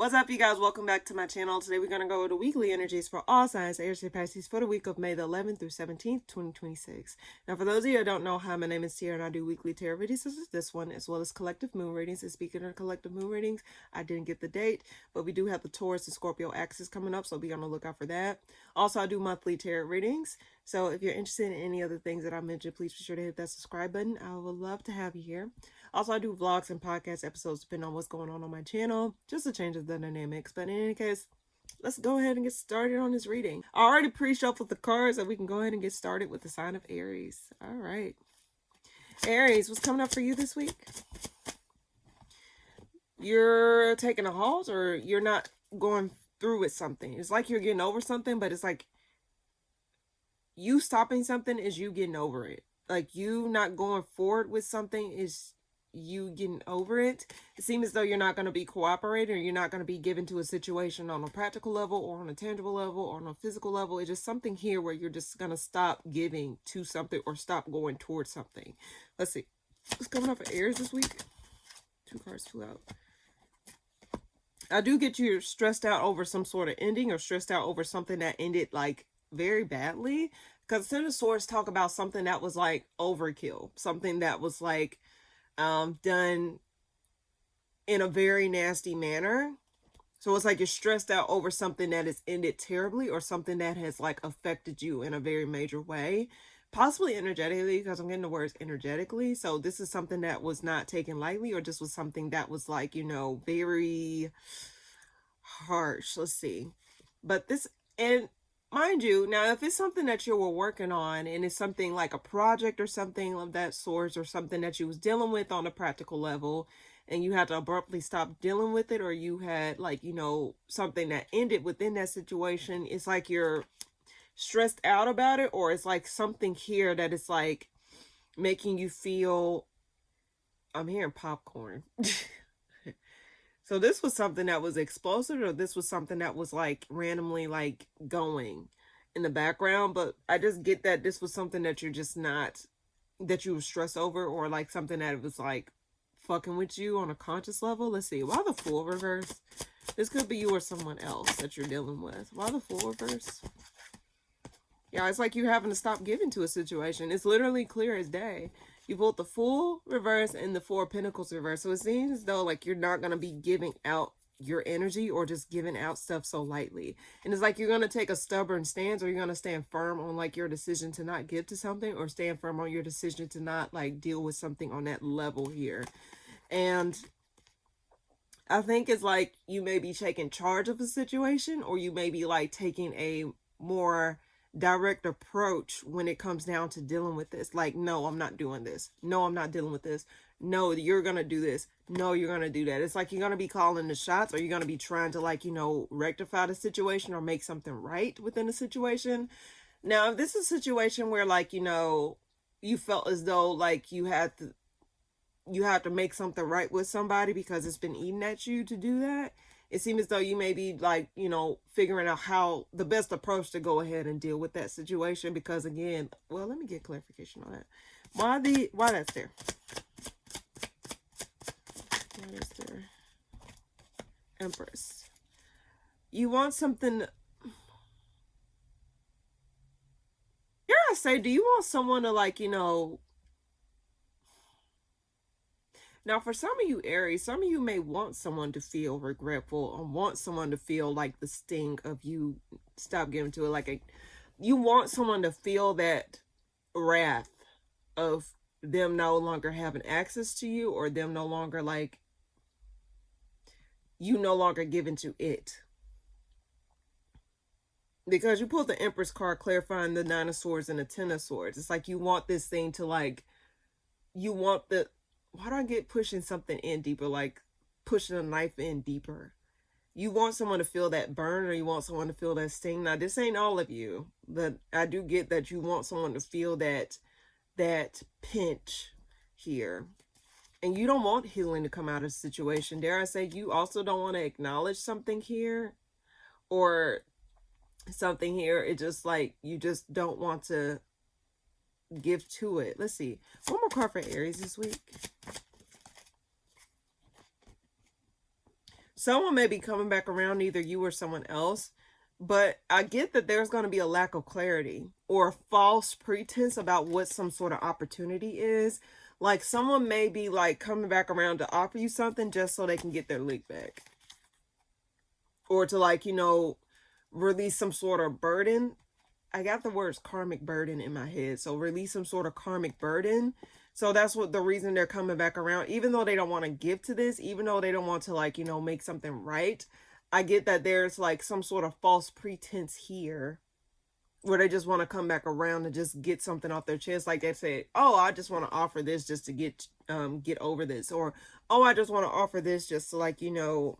What's up, you guys? Welcome back to my channel. Today we're going to go over the weekly energies for all signs, Aries and Pisces, for the week of May the 11th through 17th, 2026. Now, for those of you who don't know, hi, my name is Tia, and I do weekly tarot readings such as this one, as well as collective moon readings. And speaking of collective moon readings, I didn't get the date, but we do have the Taurus and Scorpio axis coming up, so be on the lookout for that. Also, I do monthly tarot readings, so if you're interested in any other things that I mentioned, please be sure to hit that subscribe button. I would love to have you here. Also, I do vlogs and podcast episodes depending on what's going on my channel, just to change the dynamics. But in any case, let's go ahead and get started on this reading. I already pre-shuffled the cards, and we can go ahead and get started with the sign of Aries. All right. Aries, what's coming up for you this week? You're taking a halt, or you're not going through with something. It's like you're getting over something, but it's like you stopping something is you getting over it. Like you not going forward with something is you getting over it. It seems as though you're not going to be cooperating, or you're not going to be given to a situation on a practical level or on a tangible level or on a physical level. It's just something here where you're just going to stop giving to something or stop going towards something. Let's see. What's coming up for Aries this week? Two cards flew out. I do get you stressed out over some sort of ending, or stressed out over something that ended like very badly. Because Ten of Swords talk about something that was like overkill. Something that was like done in a very nasty manner. So it's like you're stressed out over something that has ended terribly, or something that has like affected you in a very major way, possibly energetically, because I'm getting the words energetically. So this is something that was not taken lightly, or just was something that was like, you know, very harsh. Let's see. But this, and mind you, now if it's something that you were working on, and it's something like a project or something of that sort, or something that you was dealing with on a practical level, and you had to abruptly stop dealing with it, or you had like, you know, something that ended within that situation, it's like you're stressed out about it, or it's like something here that is like making you feel, I'm hearing popcorn. So this was something that was explosive, or this was something that was like randomly like going in the background. But I just get that this was something that you're just not, that you were stressed over, or like something that was like fucking with you on a conscious level. Let's see. Why the Fool reverse? This could be you or someone else that you're dealing with. Why the Fool reverse? Yeah, it's like you're having to stop giving to a situation. It's literally clear as day. You pulled the Fool reverse and the Four of Pentacles reverse. So it seems as though like you're not going to be giving out your energy, or just giving out stuff so lightly. And it's like you're going to take a stubborn stance, or you're going to stand firm on like your decision to not give to something, or stand firm on your decision to not like deal with something on that level here. And I think it's like you may be taking charge of a situation, or you may be like taking a more direct approach when it comes down to dealing with this. Like, no, I'm not doing this. No, I'm not dealing with this. No, you're gonna do this. No, you're gonna do that. It's like you're gonna be calling the shots, or you're gonna be trying to like, you know, rectify the situation or make something right within the situation. Now, if this is a situation where like, you know, you felt as though like you have to make something right with somebody because it's been eating at you to do that, it seems as though you may be like, you know, figuring out how the best approach to go ahead and deal with that situation. Because again, well, let me get clarification on that. Why that's there? Why is there? Empress. You want something. Here I say, do you want someone to like, you know, now, for some of you Aries, some of you may want someone to feel regretful, or want someone to feel like the sting of you stop giving to it. Like you want someone to feel that wrath of them no longer having access to you, or them no longer like, you no longer giving to it. Because you pulled the Empress card clarifying the Nine of Swords and the Ten of Swords. It's like you want this thing to like, you want the, why do I get pushing something in deeper, like pushing a knife in deeper? You want someone to feel that burn, or you want someone to feel that sting. Now, this ain't all of you, but I do get that you want someone to feel that pinch here. And you don't want healing to come out of the situation. Dare I say, you also don't want to acknowledge something here, or something here. It just like, you just don't want to give to it. Let's see. One more card for Aries this week. someone may be coming back around, either you or someone else, but I get that there's going to be a lack of clarity or a false pretense about what some sort of opportunity is. Like someone may be like coming back around to offer you something just so they can get their leak back, or to like, you know, release some sort of burden. I got the words karmic burden in my head. So release some sort of karmic burden. So that's what the reason they're coming back around, even though they don't want to give to this, even though they don't want to like, you know, make something right. I get that there's like some sort of false pretense here where they just want to come back around and just get something off their chest. Like they say, oh, I just want to offer this just to get over this. Or, oh, I just want to offer this just to like, you know,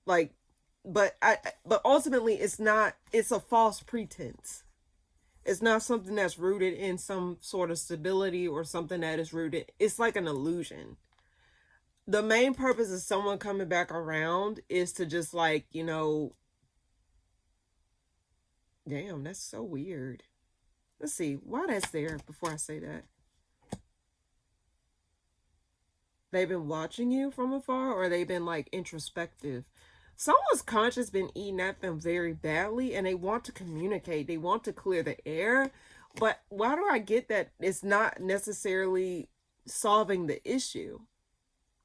like, but ultimately it's not, it's a false pretense. It's not something that's rooted in some sort of stability or something that is rooted. It's like an illusion. The main purpose of someone coming back around is to just like, you know, damn, that's so weird. Let's see why that's there before I say that. They've been watching you from afar, or they've been like introspective. Someone's conscience been eating at them very badly, and they want to communicate. They want to clear the air. But why do I get that it's not necessarily solving the issue?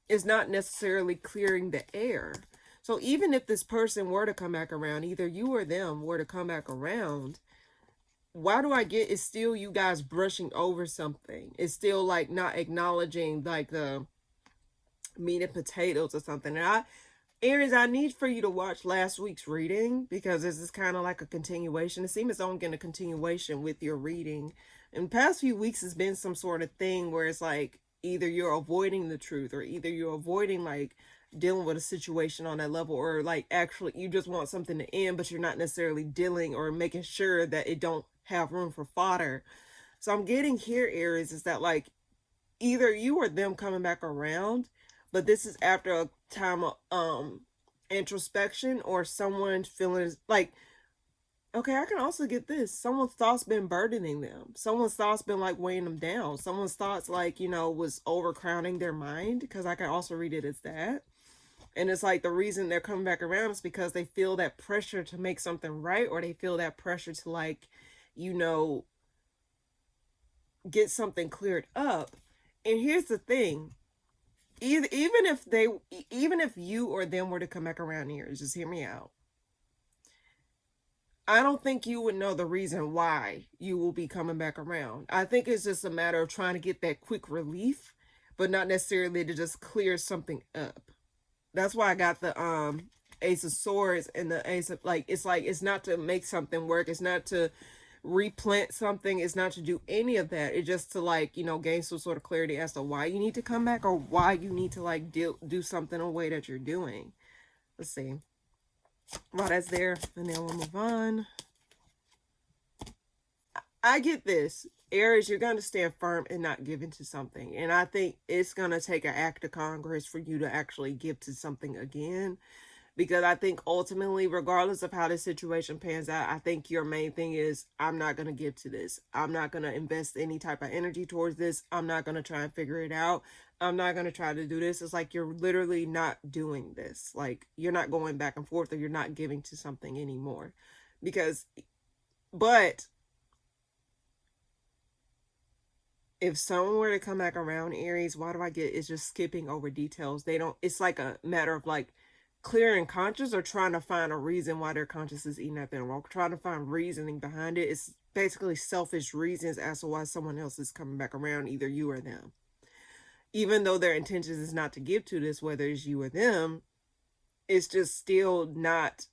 It's not necessarily clearing the air. So even if this person were to come back around, either you or them were to come back around, why do I get it's still you guys brushing over something? It's still like not acknowledging like the meat and potatoes or something. And Aries, I need for you to watch last week's reading, because this is kind of like a continuation. It seems it's only getting a continuation with your reading. In the past few weeks, has been some sort of thing where it's like either you're avoiding the truth, or either you're avoiding like dealing with a situation on that level, or like actually you just want something to end, but you're not necessarily dealing or making sure that it don't have room for fodder. So I'm getting here, Aries, is that like either you or them coming back around, but this is after a time of introspection, or someone feeling like, okay, I can also get this. Someone's thoughts been burdening them. Someone's thoughts been like weighing them down. Someone's thoughts like, you know, was overcrowding their mind, because I can also read it as that. And it's like the reason they're coming back around is because they feel that pressure to make something right, or they feel that pressure to like, you know, get something cleared up. And here's the thing. Even if you or them were to come back around here, just hear me out. I don't think you would know the reason why you will be coming back around. I think it's just a matter of trying to get that quick relief, but not necessarily to just clear something up. That's why I got the Ace of Swords and the Ace of, like, it's not to make something work. It's not to replant something. It's not to do any of that. It's just to like, you know, gain some sort of clarity as to why you need to come back, or why you need to like do something in a way that you're doing. Let's see. Well, that's there, and then we'll move on. I get this. Aries, you're going to stand firm and not give into something. And I think it's going to take an act of Congress for you to actually give to something again. Because I think ultimately, regardless of how this situation pans out, I think your main thing is, I'm not going to give to this. I'm not going to invest any type of energy towards this. I'm not going to try and figure it out. I'm not going to try to do this. It's like you're literally not doing this. Like you're not going back and forth, or you're not giving to something anymore. But if someone were to come back around, Aries, why do I get it's just skipping over details? It's like a matter of like clearing conscience, or trying to find a reason why their conscience is eating at them, or trying to find reasoning behind it. It's basically selfish reasons as to why someone else is coming back around, either you or them. Even though their intentions is not to give to this, whether it's you or them, it's just still not,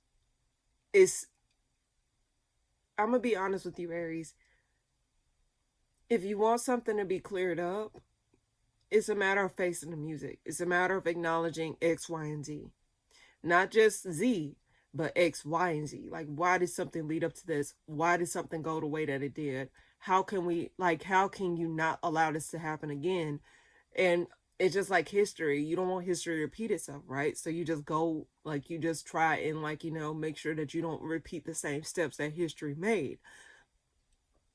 I'm going to be honest with you, Aries. If you want something to be cleared up, it's a matter of facing the music. It's a matter of acknowledging X, Y, and Z. Not just Z, but X, Y, and Z. Like, why did something lead up to this? Why did something go the way that it did? How can you not allow this to happen again? And it's just like history. You don't want history to repeat itself, right? So you just go, like, you just try and, like, you know, make sure that you don't repeat the same steps that history made.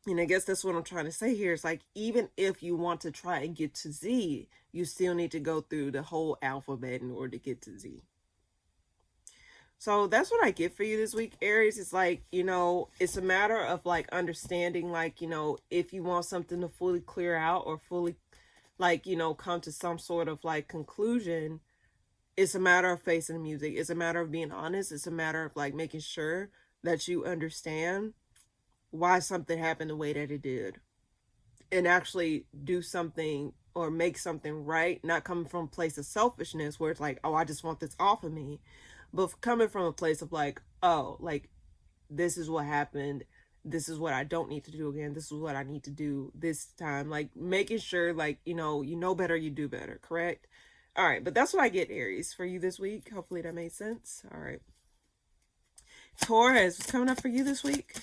And I guess that's what I'm trying to say here. It's like, even if you want to try and get to Z, you still need to go through the whole alphabet in order to get to Z. So that's what I get for you this week, Aries. It's like, it's a matter of like understanding, like, if you want something to fully clear out or fully, like, come to some sort of like conclusion. It's a matter of facing the music. It's a matter of being honest. It's a matter of like making sure that you understand why something happened the way that it did, and actually do something or make something right, not coming from a place of selfishness where it's like, oh, I just want this off of me, but coming from a place of like, oh, like, this is what happened, this is what I don't need to do again, this is what I need to do this time, like making sure, like, you know better, you do better, correct? All right, but that's what I get, Aries, for you this week. Hopefully that made sense. All right, Taurus, what's coming up for you this week?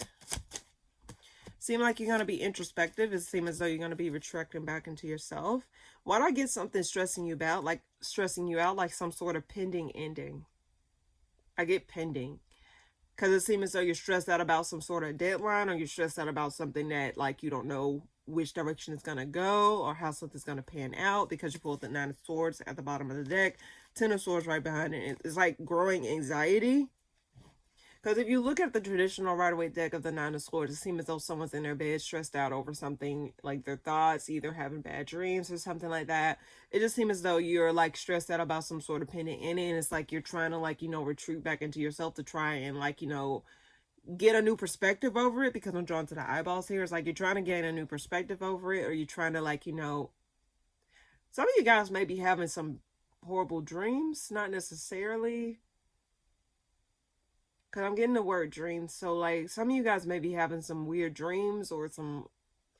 Seem like you're going to be introspective. It seems as though you're going to be retracting back into yourself. Why do I get something stressing you out, like some sort of pending ending? I get pending. Because it seems as though you're stressed out about some sort of deadline, or you're stressed out about something that, like, you don't know which direction it's going to go or how something's going to pan out, because you pulled the Nine of Swords at the bottom of the deck, Ten of Swords right behind it. It's like growing anxiety. Because if you look at the traditional Rider-Waite deck of the Nine of Swords, it seems as though someone's in their bed stressed out over something, like their thoughts, either having bad dreams or something like that. It just seems as though you're like stressed out about some sort of pending ending, and it's like you're trying to, like, retreat back into yourself to try and, like, get a new perspective over it, because I'm drawn to the eyeballs here. It's like you're trying to gain a new perspective over it, or you're trying to, like, some of you guys may be having some horrible dreams, not necessarily, because I'm getting the word dreams. So, like, some of you guys may be having some weird dreams or some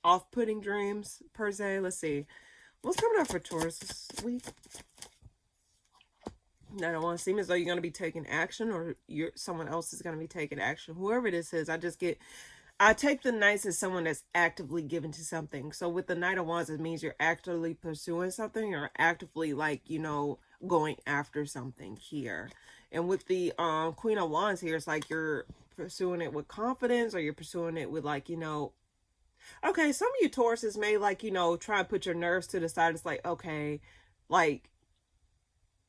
off-putting dreams, per se. Let's see. What's coming up for Taurus this week? I don't want to seem as though you're going to be taking action, or someone else is going to be taking action. Whoever this is, I take the Knights as someone that's actively given to something. So with the Knight of Wands, it means you're actively pursuing something, or actively, like, going after something here. And with the Queen of Wands here, it's like you're pursuing it with confidence, or you're pursuing it with, like, okay, some of you Tauruses may, like, try and put your nerves to the side. It's like, okay, like,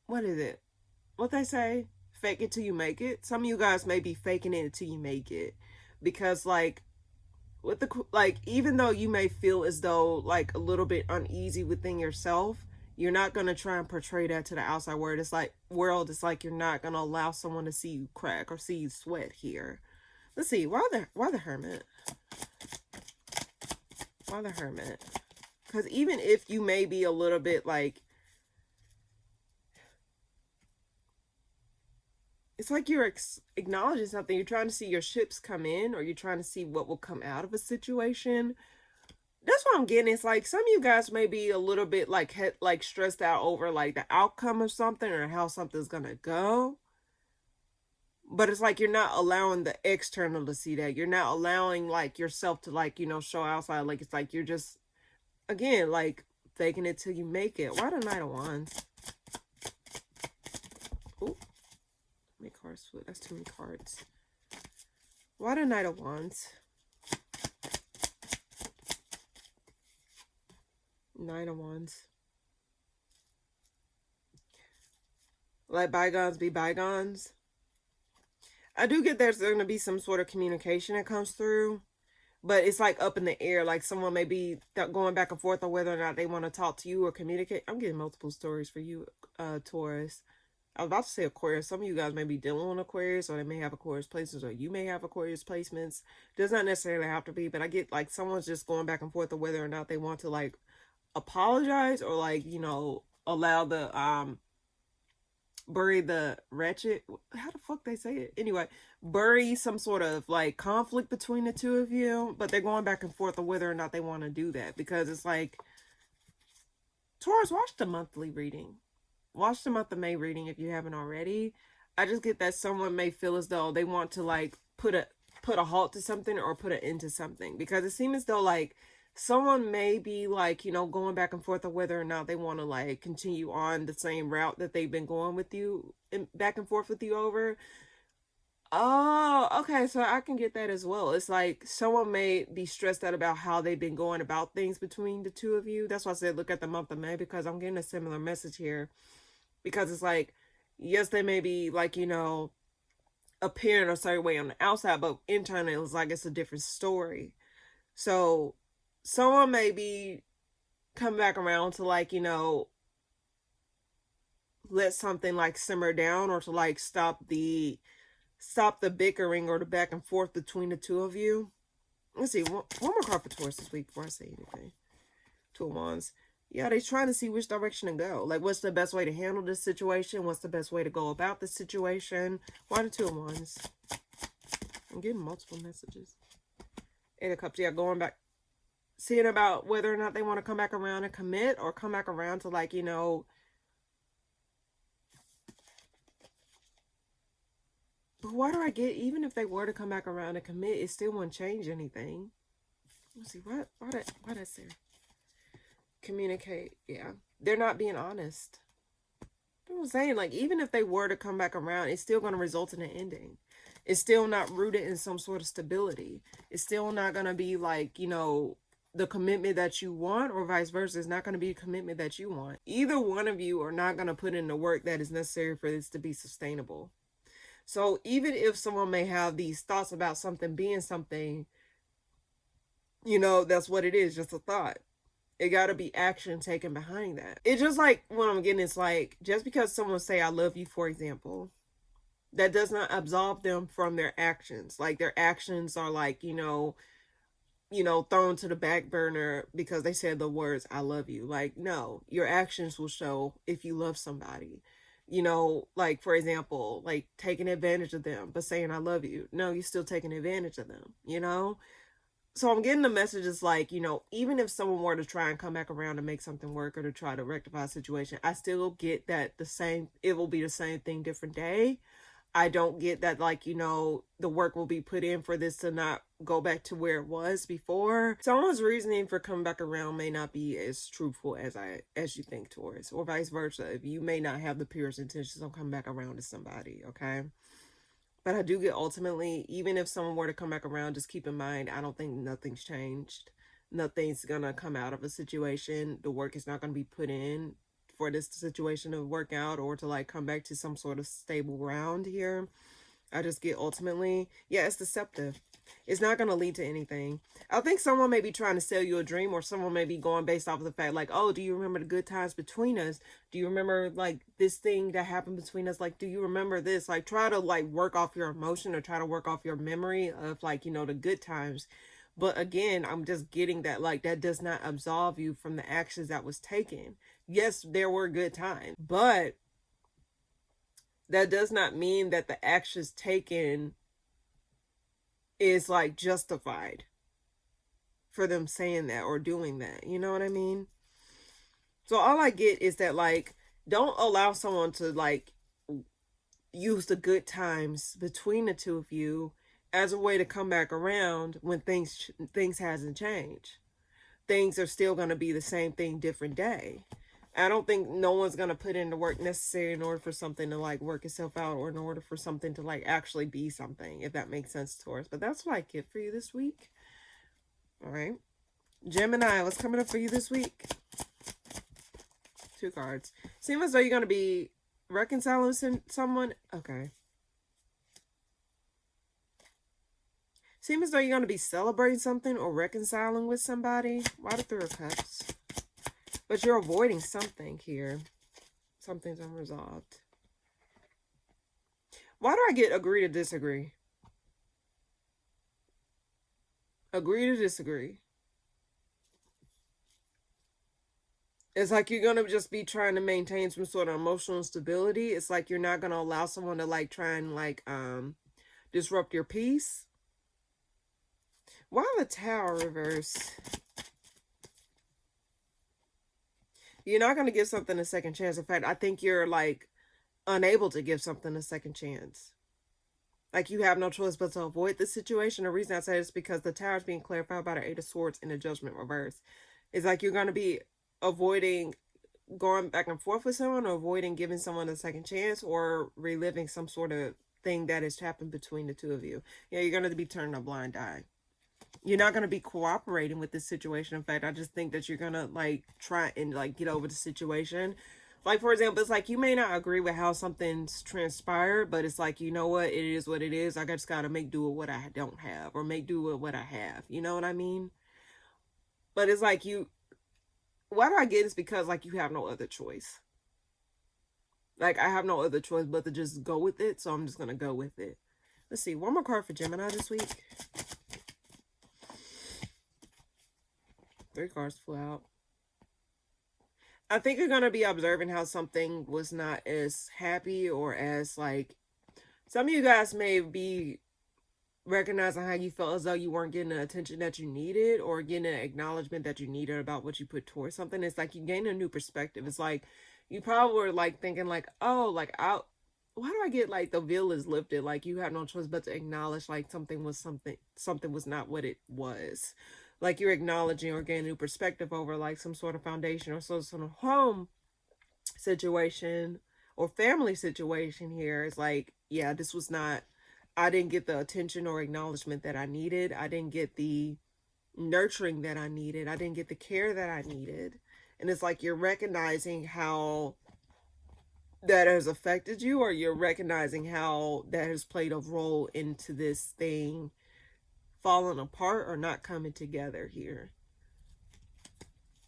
what is it? What they say? Fake it till you make it. Some of you guys may be faking it until you make it. Because, like, with even though you may feel as though, like, a little bit uneasy within yourself, you're not going to try and portray that to the outside world. It's like you're not going to allow someone to see you crack or see you sweat here. Let's see. Why the Hermit? Why the Hermit? Because even if you may be a little bit, like, it's like you're acknowledging something. You're trying to see your ships come in, or you're trying to see what will come out of a situation. That's what I'm getting. It's like some of you guys may be a little bit like stressed out over, like, the outcome of something or how something's gonna go. But it's like you're not allowing the external to see that. You're not allowing, like, yourself to, like, show outside. Like, it's like you're just, again, like, faking it till you make it. Why the Knight of Wands? Ooh. How many cards? That's too many cards. Why the Knight of Wands? Nine of Wands. Let bygones be bygones. I do get there's going to be some sort of communication that comes through, but it's like up in the air. Like someone may be going back and forth on whether or not they want to talk to you or communicate. I'm getting multiple stories for you, Taurus. I was about to say Aquarius. Some of you guys may be dealing with Aquarius, or they may have Aquarius placements, or you may have Aquarius placements. Does not necessarily have to be, but I get like someone's just going back and forth on whether or not they want to, like, apologize, or, like, allow the bury the wretched, how the fuck they say it, anyway, bury some sort of, like, conflict between the two of you. But they're going back and forth on whether or not they want to do that, because it's like, Taurus, watch the monthly reading. Watch the month of May reading if you haven't already. I just get that someone may feel as though they want to, like, put a halt to something, or put an end to something, because it seems as though, like, someone may be, like, going back and forth on whether or not they want to, like, continue on the same route that they've been going with you, and back and forth with you over. Oh, okay, so I can get that as well. It's like someone may be stressed out about how they've been going about things between the two of you. That's why I said look at the month of May, because I'm getting a similar message here. Because it's like, yes, they may be, like, appearing a certain way on the outside, but internally it's like it's a different story. So someone may be come back around to like, you know, let something like simmer down, or to like stop the bickering or the back and forth between the two of you. Let's see, one more card for Taurus this week before I say anything. Two of Wands. Yeah, they're trying to see which direction to go. Like, what's the best way to handle this situation? What's the best way to go about this situation? Why the Two of Wands? I'm getting multiple messages. Eight of Cups. Yeah, going back. Seeing about whether or not they want to come back around and commit, or come back around to, like, you know. But why do I get, even if they were to come back around and commit, it still won't change anything. Let's see, why that say? Communicate. Yeah, they're not being honest. I'm saying, like, even if they were to come back around, it's still going to result in an ending. It's still not rooted in some sort of stability. It's still not going to be like, you know, the commitment that you want, or vice versa. It's not going to be a commitment that you want. Either one of you are not going to put in the work that is necessary for this to be sustainable. So even if someone may have these thoughts about something being something, you know, that's what it is, just a thought. It got to be action taken behind that. It's just like what I'm getting is like, just because someone say I love you, for example, that does not absolve them from their actions. Like, their actions are like, you know, thrown to the back burner because they said the words I love you. Like, no, your actions will show if you love somebody. You know, like, for example, like taking advantage of them but saying I love you. No, you're still taking advantage of them, you know? So I'm getting the messages like, you know, even if someone were to try and come back around to make something work, or to try to rectify a situation, I still get that it will be the same thing, different day. I don't get that, like, you know, the work will be put in for this to not go back to where it was before. Someone's reasoning for coming back around may not be as truthful as you think, Taurus, or vice versa. If you may not have the purest intentions of coming back around to somebody, okay? But I do get, ultimately, even if someone were to come back around, just keep in mind, I don't think nothing's changed. Nothing's going to come out of a situation. The work is not going to be put in for this situation to work out, or to like come back to some sort of stable ground here. I just get, ultimately, yeah, it's deceptive. It's not going to lead to anything. I think someone may be trying to sell you a dream, or someone may be going based off of the fact like, oh, do you remember the good times between us? Do you remember like this thing that happened between us? Like, do you remember this? Like, try to like work off your emotion, or try to work off your memory of like, you know, the good times. But again, I'm just getting that like that does not absolve you from the actions that was taken. Yes, there were good times, but that does not mean that the actions taken is like justified for them saying that or doing that. You know what I mean? So all I get is that, like, don't allow someone to like use the good times between the two of you as a way to come back around when things hasn't changed. Things are still going to be the same thing, different day. I don't think no one's going to put in the work necessary in order for something to like work itself out, or in order for something to like actually be something, if that makes sense to us. But that's what I get for you this week. All right. Gemini, what's coming up for you this week? Two cards. Seems as though you're going to be reconciling with someone. Okay. Seems as though you're going to be celebrating something or reconciling with somebody. Why the Three of Cups? But you're avoiding something here. Something's unresolved. Why do I get agree to disagree? Agree to disagree. It's like you're going to just be trying to maintain some sort of emotional stability. It's like you're not going to allow someone to like try and like disrupt your peace. Why the Tower reverse? You're not going to give something a second chance. In fact, I think you're like unable to give something a second chance. Like, you have no choice but to avoid the situation. The reason I say this is because the Tower is being clarified by the Eight of Swords in the Judgment reverse. It's like you're going to be avoiding going back and forth with someone, or avoiding giving someone a second chance, or reliving some sort of thing that has happened between the two of you. Yeah, you're going to be turning a blind eye. You're not going to be cooperating with this situation. In fact, I just think that you're going to like try and like get over the situation, Like, for example, it's like you may not agree with how something's transpired, but it's like, you know what? It is what it is. I just got to make do with what I don't have, or make do with what I have. You know what I mean? But it's like why do I get this? Because, like, you have no other choice. Like, I have no other choice but to just go with it, so I'm just going to go with it. Let's see. One more card for Gemini this week. 3 cards flew out. I think you're going to be observing how something was not as happy or as, like, some of you guys may be recognizing how you felt as though you weren't getting the attention that you needed or getting the acknowledgement that you needed about what you put towards something. It's like you gain a new perspective. It's like you probably were like thinking like, oh, like why do I get like the veil is lifted? Like you have no choice but to acknowledge like something was not what it was. Like you're acknowledging or gaining a new perspective over like some sort of foundation or some sort of home situation or family situation here. It's like, yeah, this was not, I didn't get the attention or acknowledgement that I needed. I didn't get the nurturing that I needed. I didn't get the care that I needed. And it's like you're recognizing how that has affected you, or you're recognizing how that has played a role into this thing falling apart or not coming together here.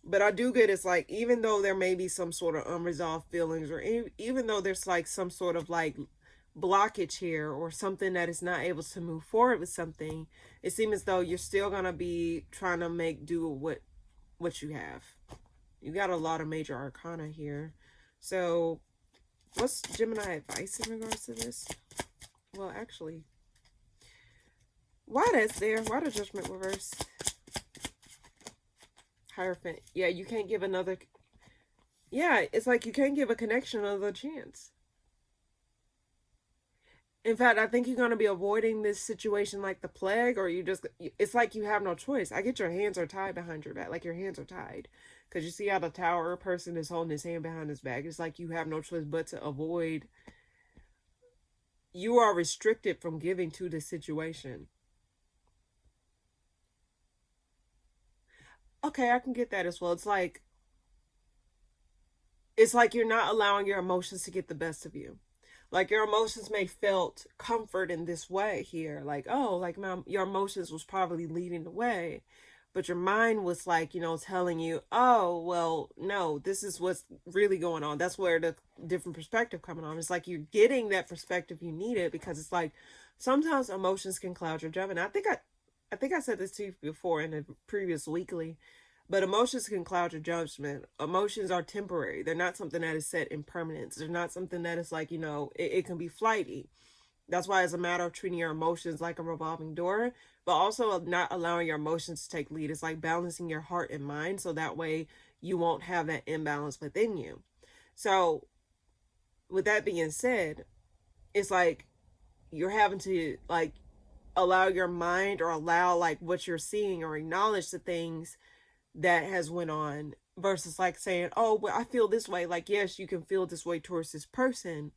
But I do get, it's like, even though there may be some sort of unresolved feelings, or even though there's like some sort of like blockage here or something that is not able to move forward with something, it seems as though you're still going to be trying to make do with what you have. You got a lot of major arcana here. So what's Gemini advice in regards to this? Well, actually, why that's there? Why the Judgment reverse? Hierophant. Yeah, you can't give another. Yeah, it's like you can't give a connection another chance. In fact, I think you're going to be avoiding this situation like the plague, or it's like you have no choice. I get your hands are tied behind your back, like your hands are tied. Because you see how the Tower person is holding his hand behind his back. It's like you have no choice but to avoid. You are restricted from giving to this situation. Okay, I can get that as well. It's like you're not allowing your emotions to get the best of you. Like your emotions may felt comfort in this way here. Like, oh, like your emotions was probably leading the way. But your mind was like, you know, telling you, oh, well, no, this is what's really going on. That's where the different perspective coming on. It's like you're getting that perspective you needed, because it's like sometimes emotions can cloud your judgment. I think I said this to you before in a previous weekly, but emotions can cloud your judgment. Emotions are temporary. They're not something that is set in permanence. They're not something that is like, you know, it can be flighty. That's why it's a matter of treating your emotions like a revolving door, but also not allowing your emotions to take lead. It's like balancing your heart and mind, so that way you won't have that imbalance within you. So with that being said, it's like you're having to like allow your mind, or allow like what you're seeing, or acknowledge the things that has went on, versus like saying, oh, well, I feel this way. Like, yes, you can feel this way towards this person,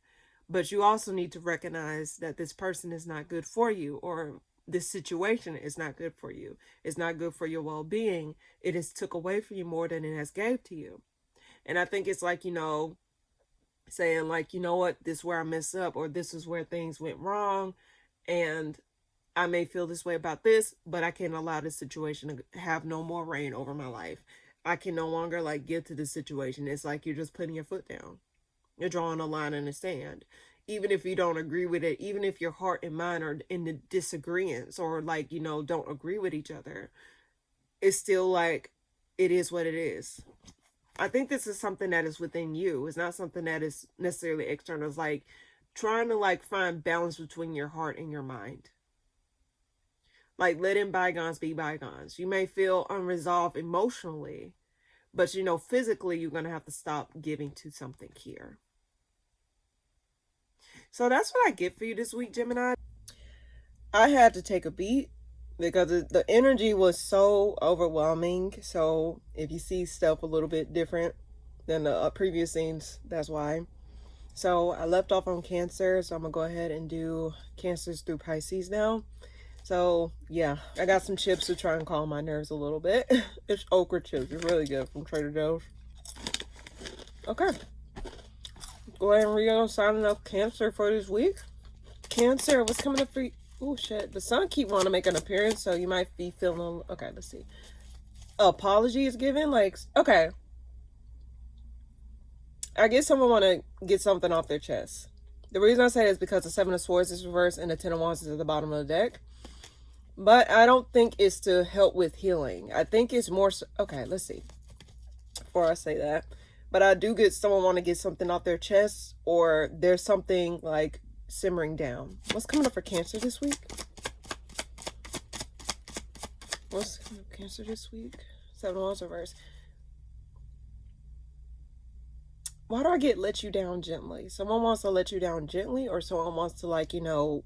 but you also need to recognize that this person is not good for you, or this situation is not good for you. It's not good for your well-being. It has took away from you more than it has gave to you. And I think it's like, you know, saying like, you know what, this is where I messed up, or this is where things went wrong, and I may feel this way about this, but I can't allow this situation to have no more reign over my life. I can no longer like get to this situation. It's like you're just putting your foot down. You're drawing a line in the sand. Even if you don't agree with it, even if your heart and mind are in the disagreements, or like, you know, don't agree with each other, it's still like, it is what it is. I think this is something that is within you. It's not something that is necessarily external. It's like trying to like find balance between your heart and your mind. Like letting bygones be bygones. You may feel unresolved emotionally, but you know, physically, you're going to have to stop giving to something here. So that's what I get for you this week, Gemini. I had to take a beat because the energy was so overwhelming. So if you see stuff a little bit different than the previous scenes, that's why. So I left off on Cancer, so I'm going to go ahead and do Cancers through Pisces now. So yeah, I got some chips to try and calm my nerves a little bit. It's okra chips. It's really good from Trader Joe's. Okay. Go ahead and read on signing up Cancer for this week. Cancer, what's coming up for you? Oh shit, the sun keep wanting to make an appearance, so you might be feeling, okay, let's see. Apology is given, like, okay. I guess someone want to get something off their chest. The reason I say that is because the Seven of Swords is reversed and the Ten of Wands is at the bottom of the deck. But I don't think it's to help with healing. I think it's more, okay, let's see. Before I say that. But I do get someone want to get something off their chest, or there's something like simmering down. What's coming up for Cancer this week? What's coming up for Cancer this week? Seven of Wands reverse. Why do I get let you down gently? Someone wants to let you down gently, or someone wants to, like, you know,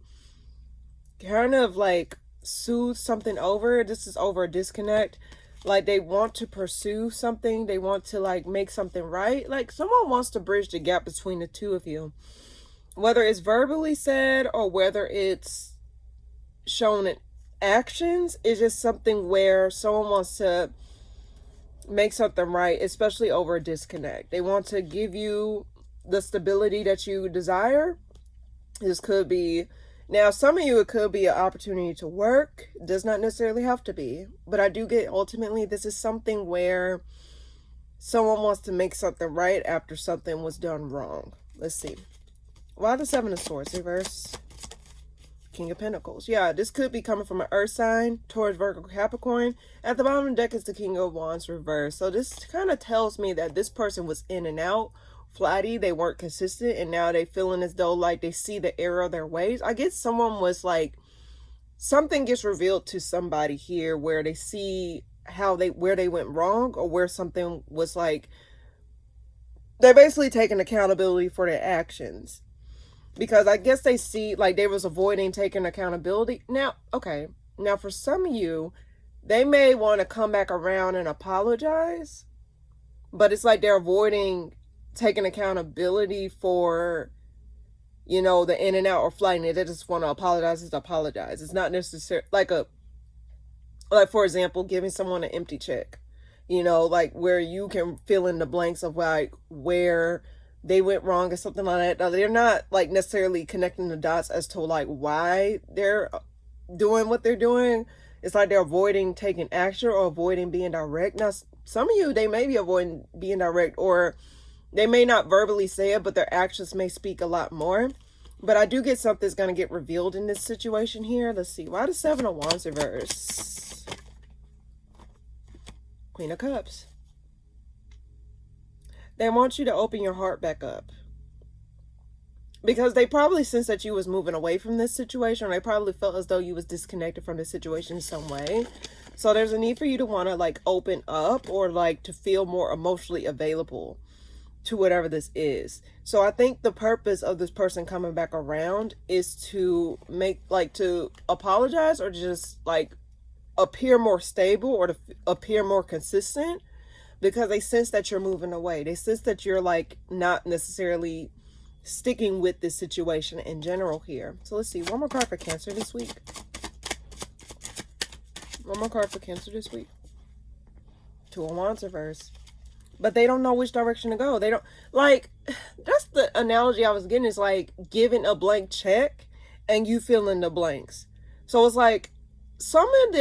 kind of like soothe something over. This is over a disconnect. Like, they want to pursue something. They want to, like, make something right. Like, someone wants to bridge the gap between the two of you. Whether it's verbally said or whether it's shown in actions, it's just something where someone wants to make something right, especially over a disconnect. They want to give you the stability that you desire. This could be, now some of you, it could be an opportunity to work. It does not necessarily have to be, but I do get, ultimately, this is something where someone wants to make something right after something was done wrong. Let's see. Why the Seven of Swords reverse? King of Pentacles. Yeah, this could be coming from an earth sign, Taurus, Virgo, Capricorn. At the bottom of the deck is the King of Wands reverse. So this kind of tells me that this person was in and out, flatty, they weren't consistent, and now they feeling as though like they see the error of their ways. I guess someone was like, something gets revealed to somebody here where they see how where they went wrong, or where something was like, they're basically taking accountability for their actions. Because I guess they see, like, they was avoiding taking accountability. Now, okay. Now, for some of you, they may want to come back around and apologize. But it's like they're avoiding taking accountability for, you know, the in and out or flighting. They just want to apologize. It's not necessarily like for example, giving someone an empty check. You know, like where you can fill in the blanks of like where they went wrong or something like that. Now, they're not like necessarily connecting the dots as to like why they're doing what they're doing. It's like they're avoiding taking action or avoiding being direct. Now, some of you, they may be avoiding being direct, or they may not verbally say it, but their actions may speak a lot more. But I do get something's going to get revealed in this situation here. Let's see. Why the Seven of Wands reverse? Queen of Cups. They want you to open your heart back up. Because they probably sensed that you was moving away from this situation. Or they probably felt as though you was disconnected from this situation in some way. So there's a need for you to want to like open up, or like to feel more emotionally available to whatever this is. So I think the purpose of this person coming back around is to make, like, to apologize, or just like appear more stable, or to appear more consistent. Because they sense that you're moving away. They sense that you're like not necessarily sticking with this situation in general here. So let's see. One more card for Cancer this week. One more card for Cancer this week. Two of Wands reverse. But they don't know which direction to go. They don't, like, that's the analogy I was getting, is like giving a blank check and you fill in the blanks. So it's like some of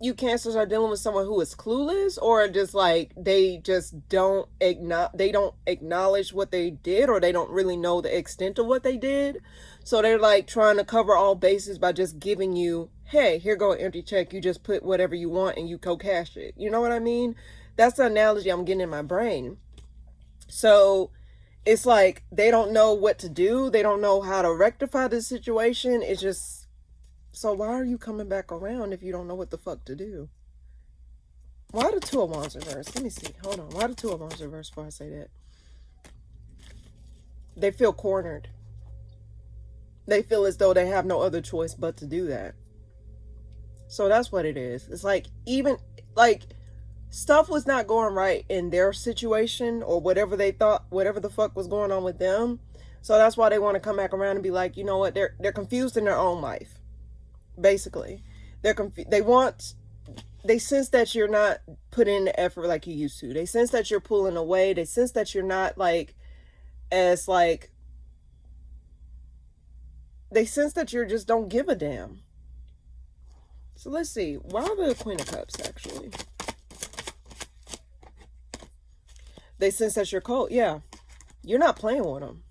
you Cancers are dealing with someone who is clueless, or just like they just don't acknowledge what they did, or they don't really know the extent of what they did. So they're like trying to cover all bases by just giving you, hey, here go an empty check. You just put whatever you want and you co-cash it. You know what I mean? That's the analogy I'm getting in my brain. So it's like they don't know what to do. They don't know how to rectify the situation. It's just, so why are you coming back around if you don't know what the fuck to do? Why the Two of Wands reverse? Let me see. Hold on. Why the Two of Wands reverse before I say that? They feel cornered. They feel as though they have no other choice but to do that. So that's what it is. It's like, even like stuff was not going right in their situation, or whatever they thought, whatever the fuck was going on with them. So that's why they want to come back around and be like, you know what? They're confused in their own life. Basically, they're confused. They sense that you're not putting in the effort like you used to. They sense that you're pulling away. They sense that you're not like as like, they sense that you just don't give a damn. So let's see. Why the Queen of Cups, actually? They sense that you're cold. Yeah. You're not playing with them.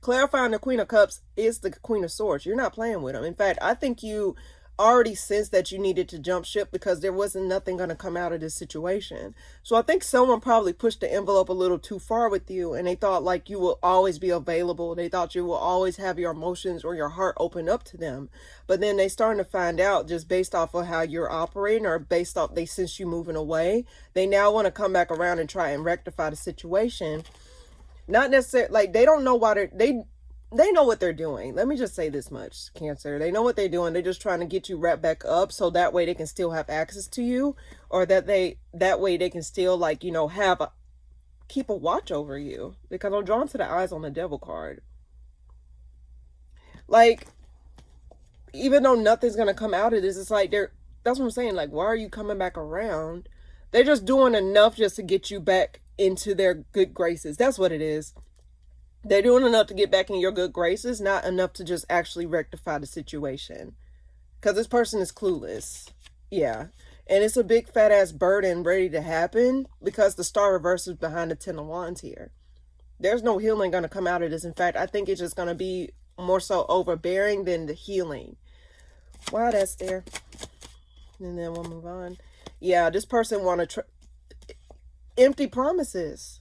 Clarifying the Queen of Cups is the Queen of Swords. You're not playing with them. In fact, I think you already sensed that you needed to jump ship because there wasn't nothing going to come out of this situation. So I think someone probably pushed the envelope a little too far with you, and they thought like you will always be available. They thought you will always have your emotions or your heart open up to them. But then they starting to find out, just based off of how you're operating, or based off they sense you moving away, they now want to come back around and try and rectify the situation. Not necessarily, like, they don't know why they know what they're doing. Let me just say this much, Cancer. They know what they're doing. They're just trying to get you wrapped back up so that way they can still have access to you, or that way they can still, like, you know, keep a watch over you. Because I'm drawn to the eyes on the Devil card. Like, even though nothing's going to come out of this, it's like that's what I'm saying. Like, why are you coming back around? They're just doing enough just to get you back into their good graces. That's what it is. They're doing enough to get back in your good graces, not enough to just actually rectify the situation. Because this person is clueless. Yeah. And it's a big fat ass burden ready to happen because the Star reverse is behind the Ten of Wands here. There's no healing going to come out of this. In fact, I think it's just going to be more so overbearing than the healing. Wow, that's there. And then we'll move on. Yeah, this person want to empty promises.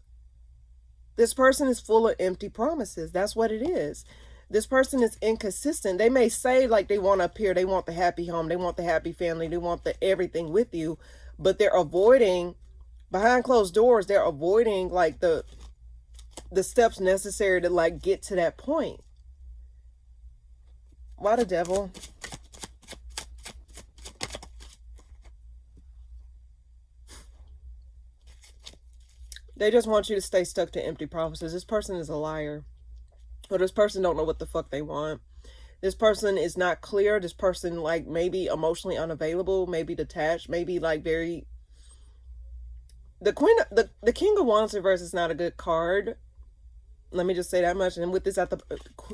This person is full of empty promises. That's what it is. This person is inconsistent. They may say like they want to appear, they want the happy home, they want the happy family, they want the everything with you, but they're avoiding, behind closed doors, they're avoiding like the steps necessary to like get to that point. Why the Devil? They just want you to stay stuck to empty promises. This person is a liar. Or this person don't know what the fuck they want. This person is not clear. This person like maybe emotionally unavailable, maybe detached, maybe like very... The King of Wands reverse is not a good card. Let me just say that much. And with this at the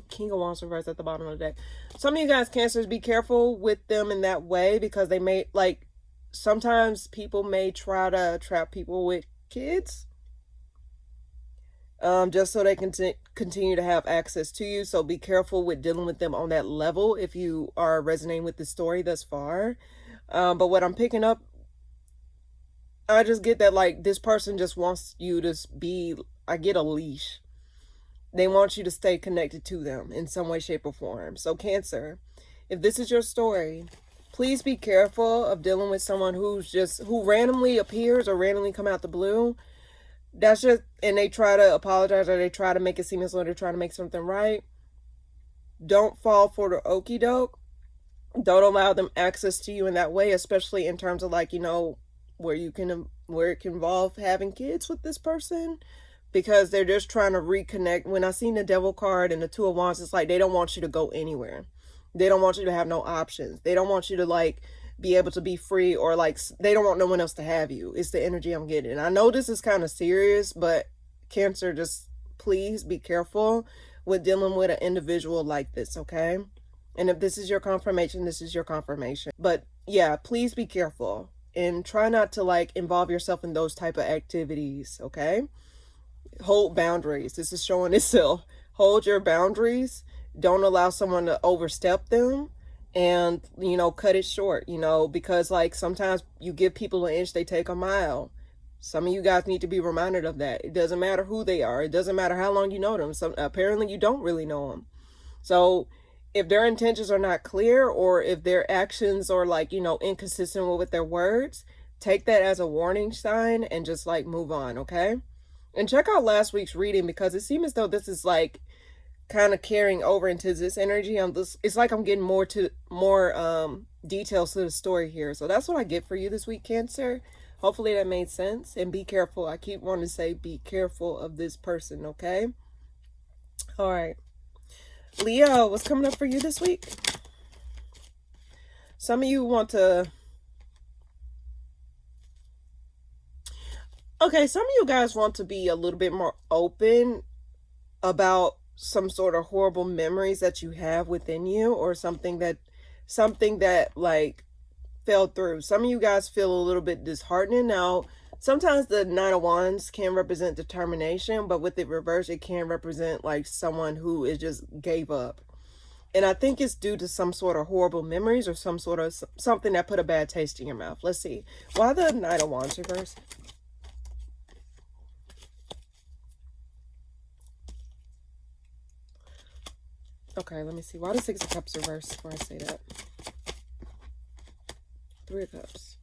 King of Wands reverse at the bottom of the deck. Some of you guys, Cancers, be careful with them in that way because they may like... Sometimes people may try to trap people with kids. Just so they can continue to have access to you. So be careful with dealing with them on that level if you are resonating with the story thus far. But what I'm picking up, I just get that like this person just wants you to be, I get a leash. They want you to stay connected to them in some way, shape, or form. So Cancer, if this is your story, please be careful of dealing with someone who randomly appears or randomly come out the blue. That's just, and they try to apologize or they try to make it seem as though they're trying to make something right. Don't fall for the okie doke. Don't allow them access to you in that way, especially in terms of like, you know, where it can involve having kids with this person, because they're just trying to reconnect. When I seen the Devil card and the Two of Wands, it's like they don't want you to go anywhere. They don't want you to have no options. They don't want you to like be able to be free, or like they don't want no one else to have you. It's the energy I'm getting. I know this is kind of serious, but Cancer, just please be careful with dealing with an individual like this, okay? And if this is your confirmation, this is your confirmation. But yeah, please be careful and try not to like involve yourself in those type of activities, okay? Hold boundaries. This is showing itself. Hold your boundaries. Don't allow someone to overstep them. And, you know, cut it short, you know, because like sometimes you give people an inch, they take a mile. Some of you guys need to be reminded of that. It doesn't matter who they are. It doesn't matter how long you know them. Apparently you don't really know them. So if their intentions are not clear, or if their actions are like, you know, inconsistent with their words, take that as a warning sign and just like move on, okay? And check out last week's reading, because it seems as though this is like kind of carrying over into this energy on this. It's like I'm getting more details to the story here. So that's what I get for you this week, Cancer. Hopefully that made sense. And be careful. I keep wanting to say be careful of this person, okay? All right, Leo, what's coming up for you this week? Some of you want to... Okay, some of you guys want to be a little bit more open about some sort of horrible memories that you have within you, or something that like fell through. Some of you guys feel a little bit disheartening. Now, sometimes the Nine of Wands can represent determination, but with it reversed, it can represent like someone who is just gave up. And I think it's due to some sort of horrible memories or some sort of something that put a bad taste in your mouth. Let's see. Why the Knight of Wands reverse? Okay, let me see. Why the Six of Cups reverse before I say that? Three of Cups.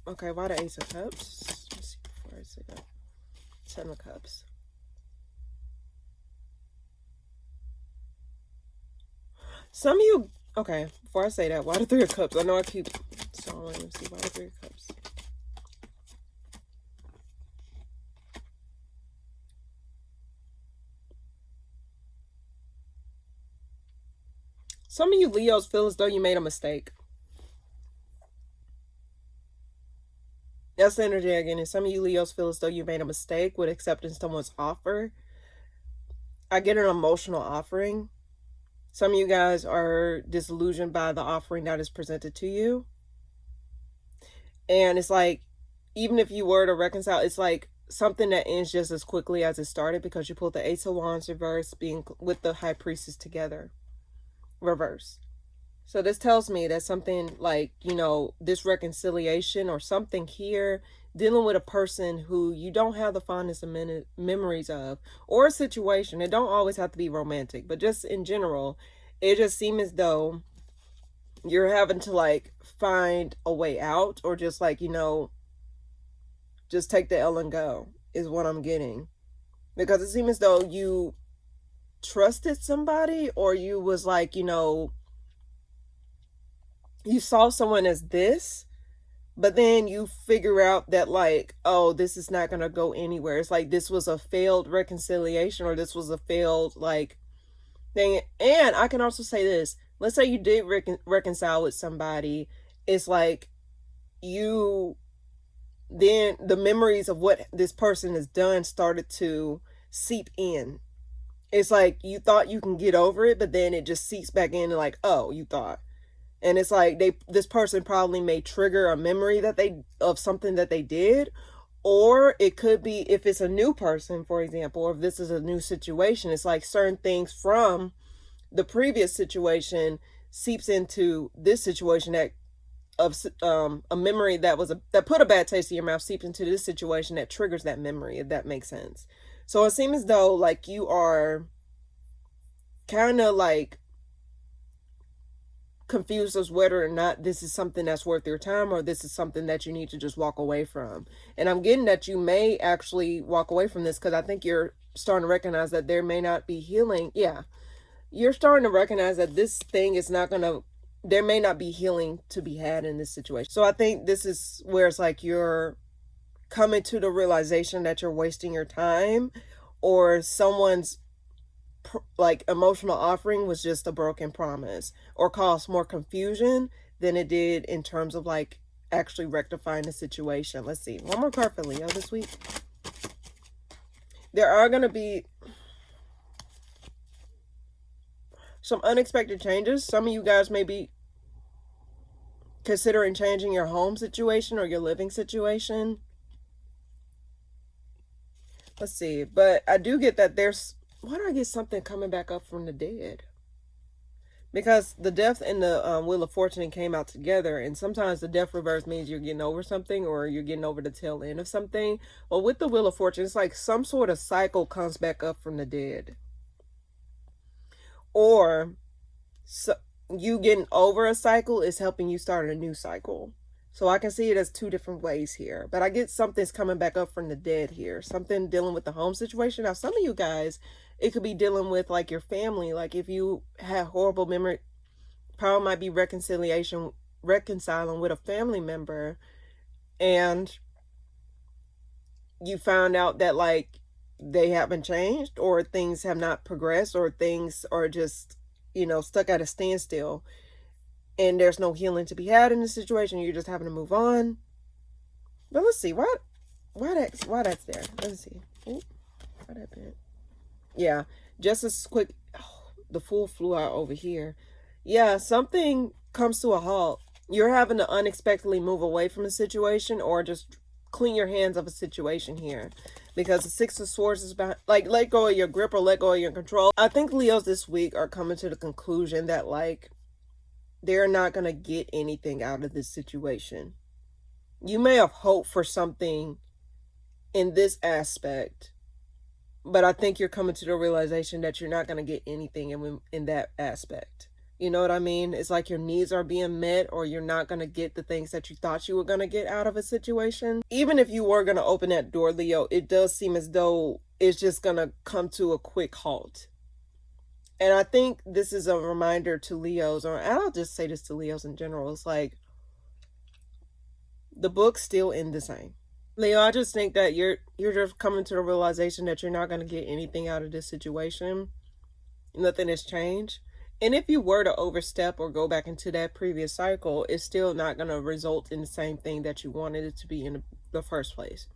Okay, why the Ace of Cups? Let's see before I say that. Seven of Cups. Some of you, okay, before I say that, why the Three of Cups? I know I keep stalling. Let me see, why the Three of Cups? Some of you Leos feel as though you made a mistake. That's the energy again. And some of you Leos feel as though you made a mistake with accepting someone's offer. I get an emotional offering. Some of you guys are disillusioned by the offering that is presented to you. And it's like, even if you were to reconcile, it's like something that ends just as quickly as it started, because you pulled the Ace of Wands reverse, being with the High Priestess together, reverse. So this tells me that something like, you know, this reconciliation or something here, dealing with a person who you don't have the fondest of memories of, or a situation. It don't always have to be romantic, but just in general, it just seems as though you're having to like find a way out, or just like, you know, just take the L and go is what I'm getting. Because it seems as though you trusted somebody, or you was like, you know, you saw someone as this, but then you figure out that like, oh, this is not going to go anywhere. It's like this was a failed reconciliation, or this was a failed like thing. And I can also say this. Let's say you did reconcile with somebody. It's like you, then the memories of what this person has done started to seep in. It's like you thought you can get over it, but then it just seeps back in and like, oh, you thought. And it's like this person probably may trigger a memory that of something that they did. Or it could be, if it's a new person, for example, or if this is a new situation, it's like certain things from the previous situation seeps into this situation, that of a memory that put a bad taste in your mouth seeps into this situation that triggers that memory, if that makes sense. So it seems as though like you are kind of like confused as whether or not this is something that's worth your time, or this is something that you need to just walk away from. And I'm getting that you may actually walk away from this, because I think you're starting to recognize that there may not be healing. Yeah, you're starting to recognize that this thing is not going to, there may not be healing to be had in this situation. So I think this is where it's like you're coming to the realization that you're wasting your time, or someone's like emotional offering was just a broken promise, or caused more confusion than it did in terms of like actually rectifying the situation. Let's see, one more card for Leo this week. There are going to be some unexpected changes. Some of you guys may be considering changing your home situation or your living situation. Let's see, but I do get that there's, why do I get something coming back up from the dead? Because the Death and the Wheel of Fortune came out together, and sometimes the Death reverse means you're getting over something, or you're getting over the tail end of something. But with the Wheel of Fortune, it's like some sort of cycle comes back up from the dead. Or so you getting over a cycle is helping you start a new cycle. So I can see it as two different ways here. But I get something's coming back up from the dead here. Something dealing with the home situation. Now, some of you guys, it could be dealing with like your family. Like if you had horrible memory, probably might be reconciling with a family member. And you found out that like they haven't changed, or things have not progressed, or things are just, you know, stuck at a standstill. And there's no healing to be had in this situation. You're just having to move on. But let's see, why that's there. Let's see. Oh, how that been? Yeah, just as quick. Oh, the Fool flew out over here. Yeah, something comes to a halt. You're having to unexpectedly move away from a situation or just clean your hands of a situation here. Because the Six of Swords is behind, like, let go of your grip or let go of your control. I think Leos this week are coming to the conclusion that, like, they're not going to get anything out of this situation. You may have hoped for something in this aspect, but I think you're coming to the realization that you're not going to get anything in that aspect. You know what I mean? It's like your needs are being met, or you're not going to get the things that you thought you were going to get out of a situation. Even if you were going to open that door, Leo, it does seem as though it's just going to come to a quick halt. And I think this is a reminder to Leos, or I'll just say this to Leos in general. It's like the book's still in the same. Leo, I just think that you're just coming to the realization that you're not going to get anything out of this situation. Nothing has changed. And if you were to overstep or go back into that previous cycle, it's still not going to result in the same thing that you wanted it to be in the first place.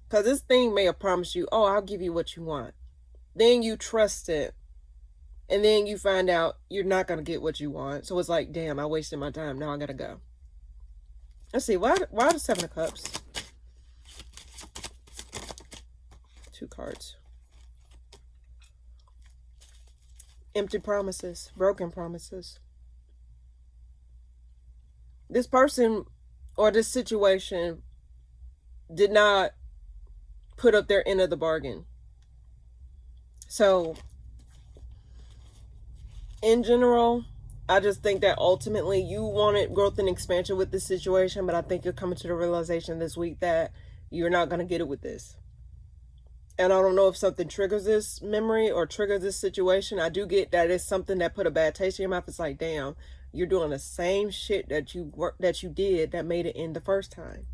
Because this thing may have promised you, oh, I'll give you what you want. Then you trust it. And then you find out you're not going to get what you want. So it's like, damn, I wasted my time. Now I got to go. Let's see. Why the Seven of Cups? 2 cards. Empty promises. Broken promises. This person or this situation did not put up their end of the bargain. So in general, I just think that ultimately you wanted growth and expansion with this situation, but I think you're coming to the realization this week that you're not going to get it with this. And I don't know if something triggers this memory or triggers this situation. I do get that it's something that put a bad taste in your mouth. It's like, damn, you're doing the same shit that you did that made it end the first time.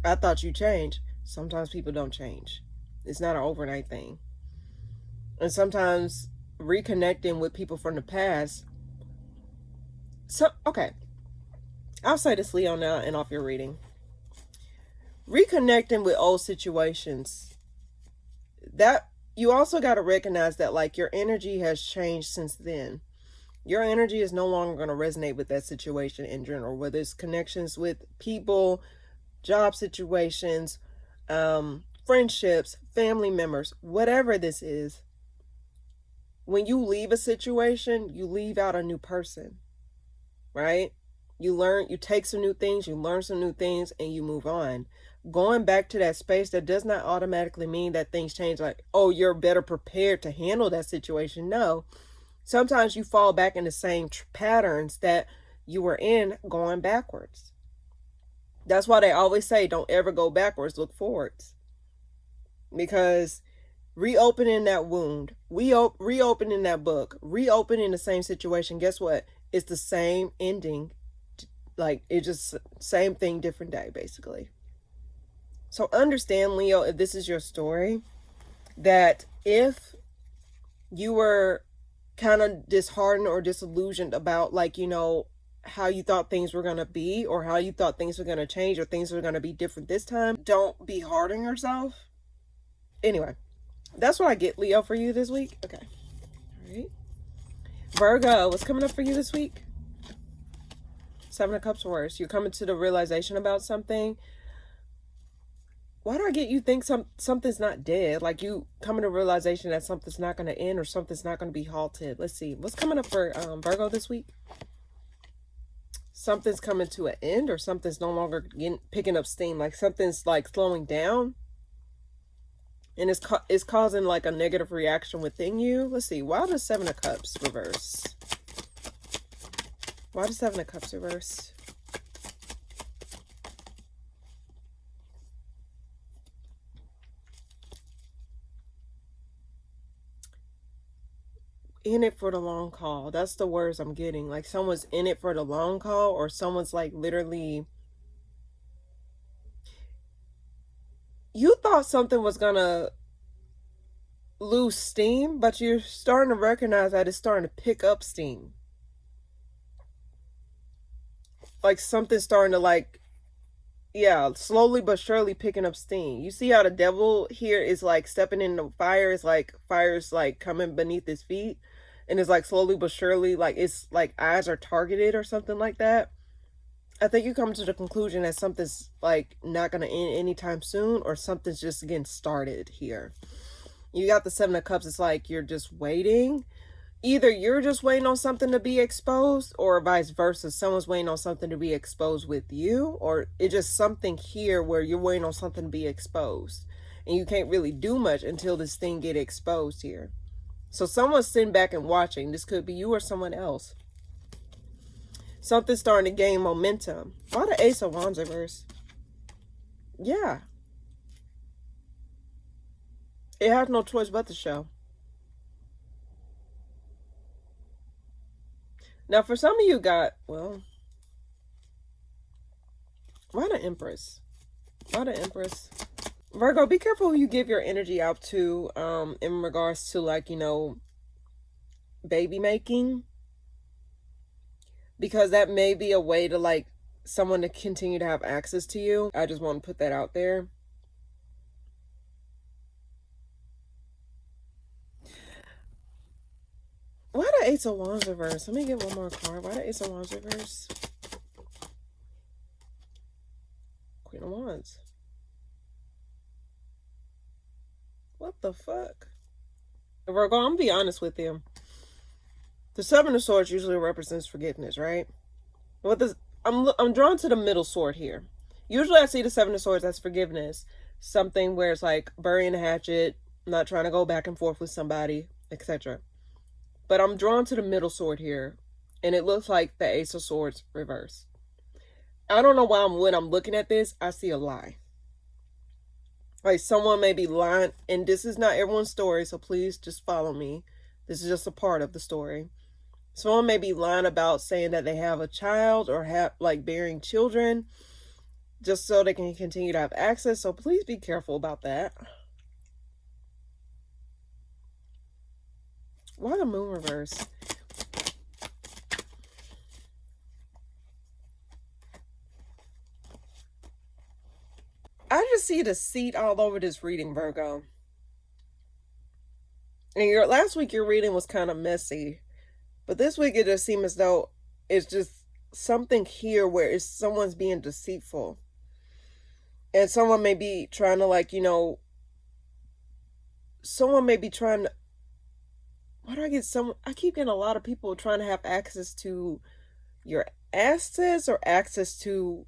I thought you changed. Sometimes people don't change. It's not an overnight thing. And sometimes reconnecting with people from the past. So, okay. I'll say this, Leo, now and off your reading. Reconnecting with old situations. That you also got to recognize that, like, your energy has changed since then. Your energy is no longer going to resonate with that situation in general, whether it's connections with people, job situations, friendships, family members, whatever this is. When you leave a situation, you leave out a new person, right? You take some new things, you learn some new things, and you move on. Going back to that space, that does not automatically mean that things change, like, oh, you're better prepared to handle that situation. No. Sometimes you fall back in the same patterns that you were in going backwards. That's why they always say, don't ever go backwards, look forwards. Because reopening that wound, reopening that book, reopening the same situation, guess what? It's the same ending. Like, it's just same thing, different day, basically. So understand, Leo, if this is your story, that if you were kind of disheartened or disillusioned about, like, you know, how you thought things were going to be, or how you thought things were going to change, or things were going to be different this time, don't be hard on yourself. Anyway, that's what I get, Leo, for you this week. Okay. All right. Virgo, what's coming up for you this week? 7 of Cups reverse. You're coming to the realization about something. Why do I get you think something's not dead? Like, you coming to realization that something's not going to end, or something's not going to be halted. Let's see. What's coming up for Virgo this week? Something's coming to an end, or something's no longer picking up steam. Like, something's like slowing down. And it's causing like a negative reaction within you. Let's see. Why does 7 of Cups reverse? Why does 7 of Cups reverse? In it for the long haul. That's the words I'm getting. Like, someone's in it for the long haul, or someone's like literally. You thought something was gonna lose steam, but you're starting to recognize that it's starting to pick up steam. Like, something's starting to, like, yeah, slowly but surely picking up steam. You see how the devil here is like stepping in the fire, is like fire's like coming beneath his feet, and it's like slowly but surely, like it's like eyes are targeted or something like that. I think you come to the conclusion that something's like not gonna end anytime soon, or something's just getting started here. You got the Seven of Cups, it's like you're just waiting. Either you're just waiting on something to be exposed, or vice versa. Someone's waiting on something to be exposed with you, or it's just something here where you're waiting on something to be exposed. And you can't really do much until this thing get exposed here. So someone's sitting back and watching. This could be you or someone else. Something's starting to gain momentum. Why the Ace of Wands reverse? Yeah. It has no choice but to show. Now, for some of you got, well, why the Empress? Why the Empress? Virgo, be careful who you give your energy out to in regards to, like, you know, baby making. Because that may be a way to, like, someone to continue to have access to you. I just want to put that out there. Why the Ace of Wands reverse? Let me get one more card. Why the Ace of Wands reverse? Queen of Wands. What the fuck? Virgo, I'm gonna be honest with you. The Seven of Swords usually represents forgiveness, right? What this, I'm drawn to the middle sword here. Usually I see the Seven of Swords as forgiveness. Something where it's like burying a hatchet, not trying to go back and forth with somebody, etc. But I'm drawn to the middle sword here, and it looks like the Ace of Swords reverse. I don't know why when I'm looking at this, I see a lie. Like someone may be lying, and this is not everyone's story, so please just follow me. This is just a part of the story. Someone may be lying about saying that they have a child or have like bearing children just so they can continue to have access. So please be careful about that. Why the Moon reverse? I just see deceit all over this reading, Virgo. And your last week your reading was kind of messy. But this week it just seems as though it's just something here where it's someone's being deceitful. And someone may be trying to, like, you know, someone may be trying to, why do I get some, I keep getting a lot of people trying to have access to your assets or access to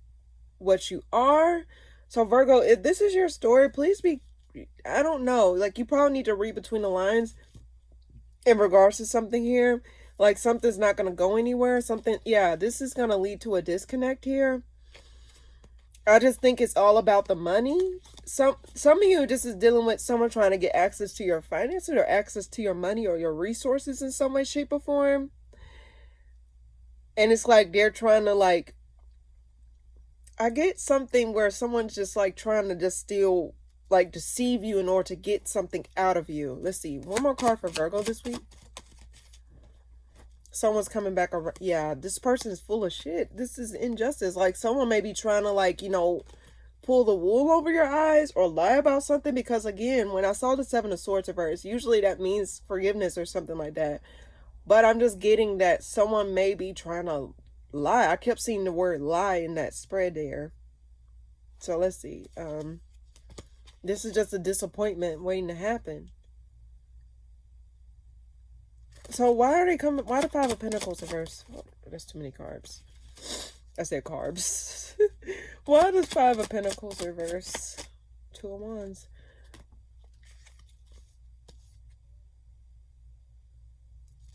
what you are. So Virgo, if this is your story, please be, I don't know, like you probably need to read between the lines in regards to something here. Like something's not going to go anywhere. Something, yeah, this is going to lead to a disconnect here. I just think it's all about the money. Some of you just is dealing with someone trying to get access to your finances or access to your money or your resources in some way, shape, or form. And it's like they're trying to, like, I get something where someone's just like trying to just steal, like deceive you in order to get something out of you. Let's see. One more card for Virgo this week. Someone's coming back around. Yeah, this person is full of shit. This is injustice. Like someone may be trying to, like, you know, pull the wool over your eyes or lie about something. Because again, when I saw the Seven of Swords reverse, usually that means forgiveness or something like that. But I'm just getting that someone may be trying to lie. I kept seeing the word lie in that spread there. So let's see. This is just a disappointment waiting to happen. So why are they coming? Why the Five of Pentacles reverse? Oh, that's too many carbs. I said carbs. Why does Five of Pentacles reverse? Two of Wands.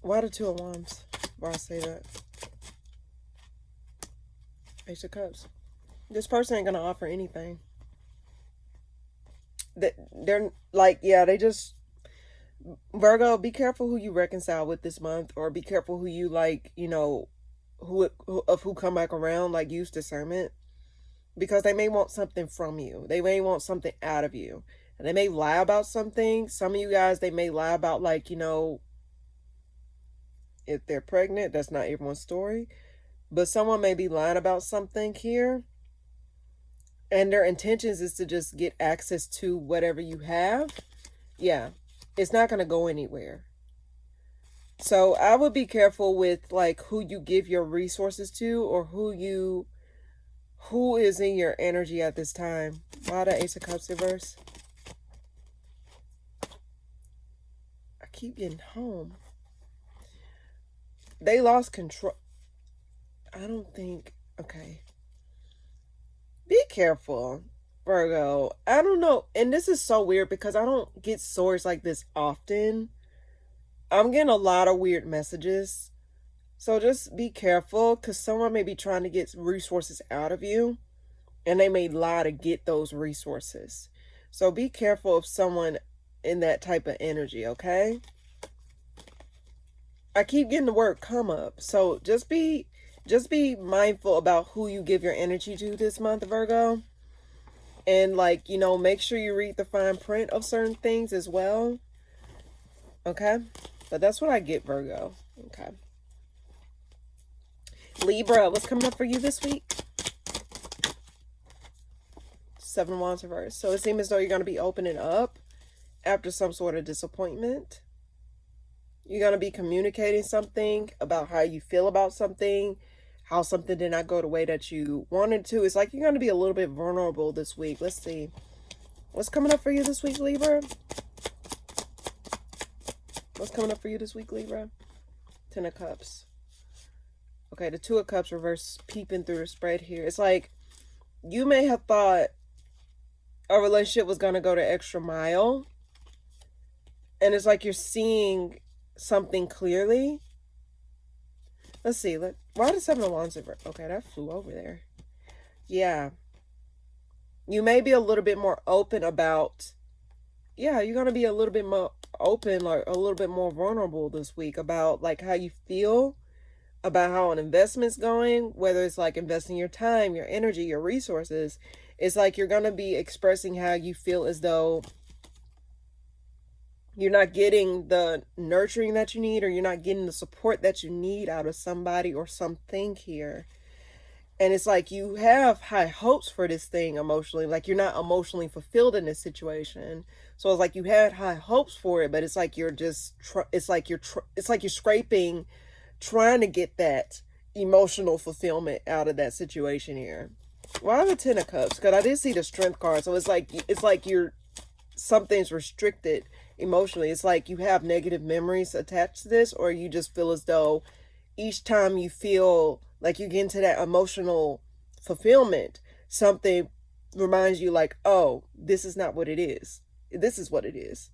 Why the Two of Wands? Why I say that? Ace of Cups. This person ain't gonna offer anything. They're like, yeah, they just, Virgo, be careful who you reconcile with this month, or be careful who you, like, you know, who come back around. Like, use discernment, because they may want something from you. They may want something out of you, and they may lie about something. Some of you guys, they may lie about, like, you know, if they're pregnant. That's not everyone's story, but someone may be lying about something here. And their intentions is to just get access to whatever you have. Yeah, it's not going to go anywhere. So I would be careful with like who you give your resources to, or who is in your energy at this time. Why the Ace of Cups reverse? I keep getting home. They lost control. I don't think. Okay. Be careful, Virgo. I don't know. And this is so weird because I don't get swords like this often. I'm getting a lot of weird messages. So just be careful because someone may be trying to get resources out of you and they may lie to get those resources. So be careful of someone in that type of energy, okay? I keep getting the word come up. So just be mindful about who you give your energy to this month, Virgo. And like, you know, make sure you read the fine print of certain things as well. Okay? But that's what I get, Virgo. Okay. Libra, what's coming up for you this week? 7 of Wands reverse. So it seems as though you're going to be opening up after some sort of disappointment. You're going to be communicating something about how you feel about something, how something did not go the way that you wanted to. It's like you're going to be a little bit vulnerable this week. Let's see. What's coming up for you this week, Libra? What's coming up for you this week, Libra? 10 of Cups. Okay, the 2 of Cups reverse peeping through the spread here. It's like you may have thought a relationship was going to go the extra mile. And it's like you're seeing something clearly. Let's see. Why the 7 of Wands reverse? Okay, that flew over there. Yeah. You may be a little bit more open about... Yeah, you're going to be a little bit more open, like a little bit more vulnerable this week about like how you feel about how an investment's going, whether it's like investing your time, your energy, your resources. It's like you're going to be expressing how you feel as though you're not getting the nurturing that you need, or you're not getting the support that you need out of somebody or something here. And it's like you have high hopes for this thing emotionally, like you're not emotionally fulfilled in this situation. So it's like you had high hopes for it, but it's like you're just it's like you're scraping, trying to get that emotional fulfillment out of that situation here. Why the 10 of Cups? Because I did see the Strength card. So it's like you're something's restricted emotionally. It's like you have negative memories attached to this, or you just feel as though each time you feel like you get into that emotional fulfillment, something reminds you like, oh, this is not what it is. This is what it is.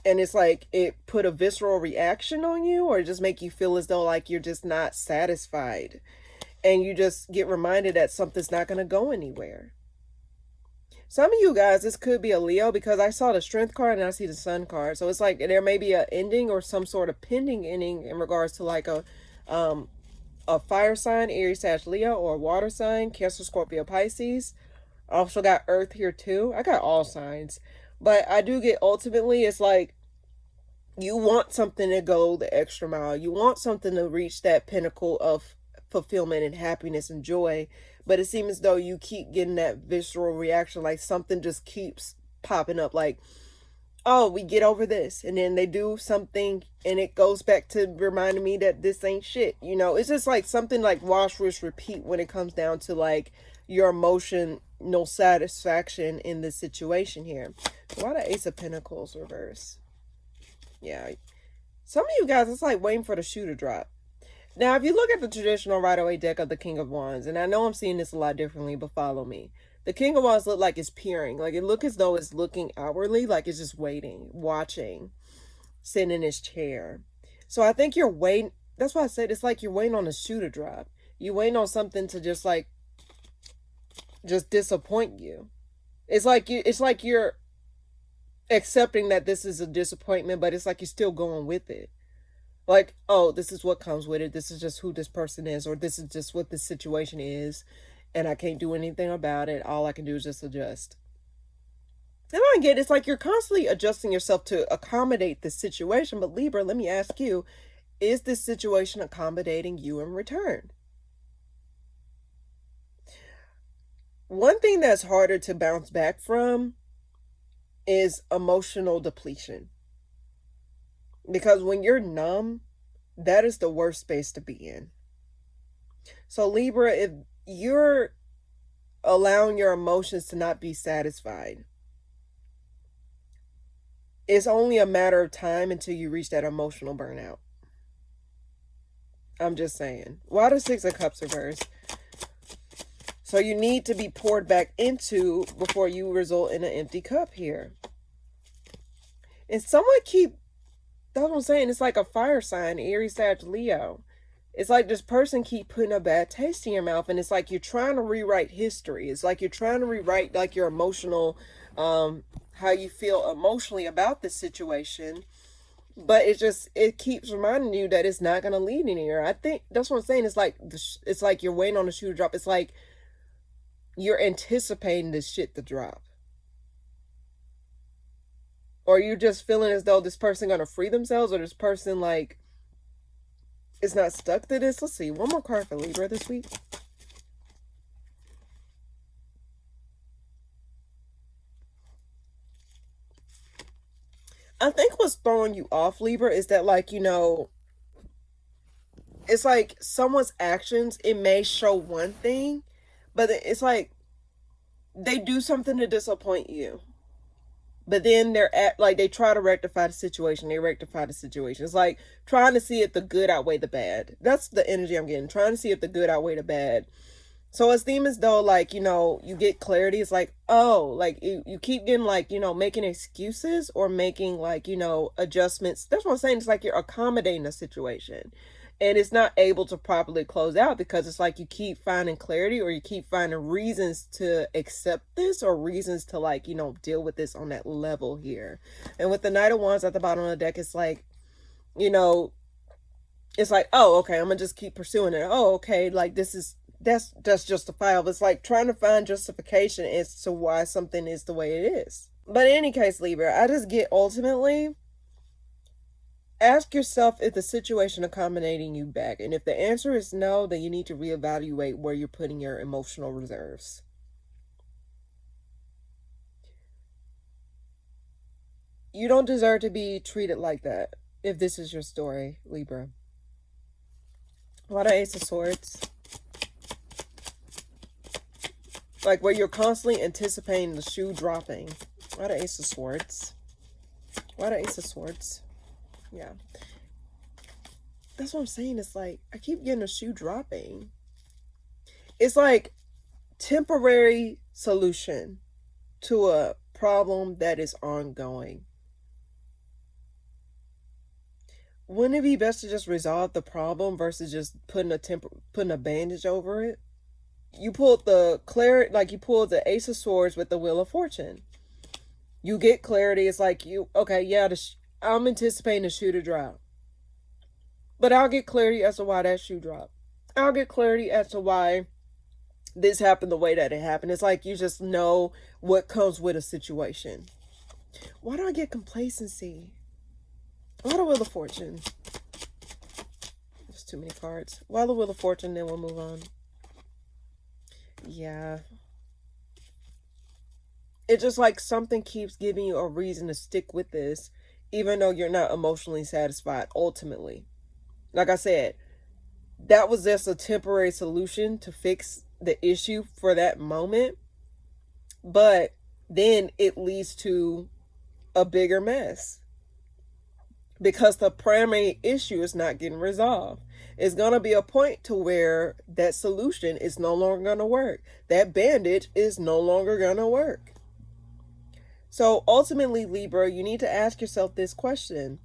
And it's like it put a visceral reaction on you, or just make you feel as though like you're just not satisfied. And you just get reminded that something's not going to go anywhere. Some of you guys, this could be a Leo, because I saw the Strength card and I see the Sun card. So it's like there may be an ending or some sort of pending ending in regards to like a fire sign, Aries, Sag, Leo, or a water sign, Cancer, Scorpio, Pisces. I also got Earth here too. I got all signs. But I do get ultimately, it's like you want something to go the extra mile. You want something to reach that pinnacle of fulfillment and happiness and joy. But it seems as though you keep getting that visceral reaction, like something just keeps popping up, like, oh, we get over this, and then they do something and it goes back to reminding me that this ain't shit. You know, it's just like something like wash, rinse, repeat when it comes down to like your emotional satisfaction in this situation here. Why the Ace of Pentacles reverse? Yeah, some of you guys, it's like waiting for the shoe to drop. Now, if you look at the traditional Rider-Waite deck of the King of Wands, and I know I'm seeing this a lot differently, but follow me. The King of Wands look like it's peering. Like it look as though it's looking outwardly, like it's just waiting, watching, sitting in his chair. So I think you're waiting. That's why I said it's like you're waiting on a shoe to drop. You're waiting on something to just disappoint you. It's like you're accepting that this is a disappointment, but it's like you're still going with it. Like, oh, this is what comes with it. This is just who this person is, or this is just what this situation is, and I can't do anything about it. All I can do is just adjust. And I get it's like you're constantly adjusting yourself to accommodate this situation. But Libra, let me ask you, is this situation accommodating you in return? one thing that's harder to bounce back from is emotional depletion. Because when you're numb, that is the worst space to be in. So Libra, if you're allowing your emotions to not be satisfied, it's only a matter of time until you reach that emotional burnout. I'm just saying. Why the Six of Cups reversed? So you need to be poured back into before you result in an empty cup here. And someone that's what I'm saying. It's like a fire sign, Aries, Sag, Leo. It's like this person keep putting a bad taste in your mouth, and it's like you're trying to rewrite history. It's like you're trying to rewrite like your emotional, how you feel emotionally about this situation. But it keeps reminding you that it's not going to lead anywhere. I think that's what I'm saying. It's like you're waiting on the shoe to drop. It's like you're anticipating this shit to drop. Or you're just feeling as though this person going to free themselves, or this person like is not stuck to this. Let's see. One more card for Libra this week. I think what's throwing you off, Libra, is that like, you know, it's like someone's actions, it may show one thing, but it's like they do something to disappoint you. But then they try to rectify the situation. They rectify the situation. It's like trying to see if the good outweigh the bad. That's the energy I'm getting. Trying to see if the good outweigh the bad. So it seems as though, like, you know, you get clarity. It's like, oh, like you keep getting like, you know, making excuses or making like, you know, adjustments. That's what I'm saying. It's like you're accommodating a situation. And it's not able to properly close out because it's like you keep finding clarity, or you keep finding reasons to accept this, or reasons to like, you know, deal with this on that level here. And with the Knight of Wands at the bottom of the deck, it's like, you know, it's like, oh, okay, I'm gonna just keep pursuing it. Oh, okay, like that's justifiable. It's like trying to find justification as to why something is the way it is. But in any case, Libra, I just get ultimately, ask yourself if the situation accommodating you back. And if the answer is no, then you need to reevaluate where you're putting your emotional reserves. You don't deserve to be treated like that if this is your story, Libra. Why the Ace of Swords? Like where you're constantly anticipating the shoe dropping. Why the Ace of Swords? Why the Ace of Swords? Yeah. That's what I'm saying. It's like, I keep getting a shoe dropping. It's like temporary solution to a problem that is ongoing. Wouldn't it be best to just resolve the problem versus just putting a bandage over it? You pulled the you pulled the Ace of Swords with the Wheel of Fortune. You get clarity. It's like okay, yeah, I'm anticipating the shoe to drop. But I'll get clarity as to why that shoe dropped. I'll get clarity as to why this happened the way that it happened. It's like you just know what comes with a situation. Why do I get complacency? Why the Wheel of Fortune? There's too many cards. Why the Wheel of Fortune, then we'll move on. Yeah. It's just like something keeps giving you a reason to stick with this, even though you're not emotionally satisfied ultimately. Like I said, that was just a temporary solution to fix the issue for that moment. But then it leads to a bigger mess because the primary issue is not getting resolved. It's going to be a point to where that solution is no longer going to work. That bandage is no longer going to work. So ultimately, Libra, you need to ask yourself this question.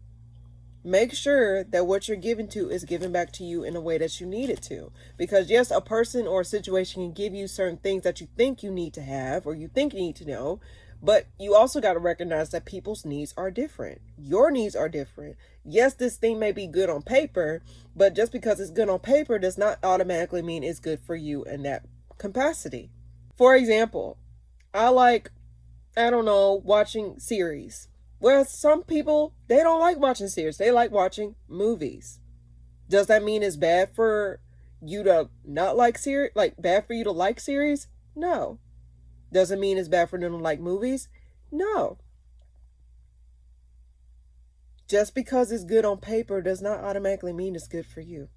Make sure that what you're given to is given back to you in a way that you need it to. Because yes, a person or a situation can give you certain things that you think you need to have or you think you need to know. But you also got to recognize that people's needs are different. Your needs are different. Yes, this thing may be good on paper, but just because it's good on paper does not automatically mean it's good for you in that capacity. For example, I don't know, watching series. Whereas some people, they don't like watching series. They like watching movies. Does that mean it's bad for you to not like series? Like bad for you to like series? No. Doesn't mean it's bad for them to like movies. No. Just because it's good on paper does not automatically mean it's good for you.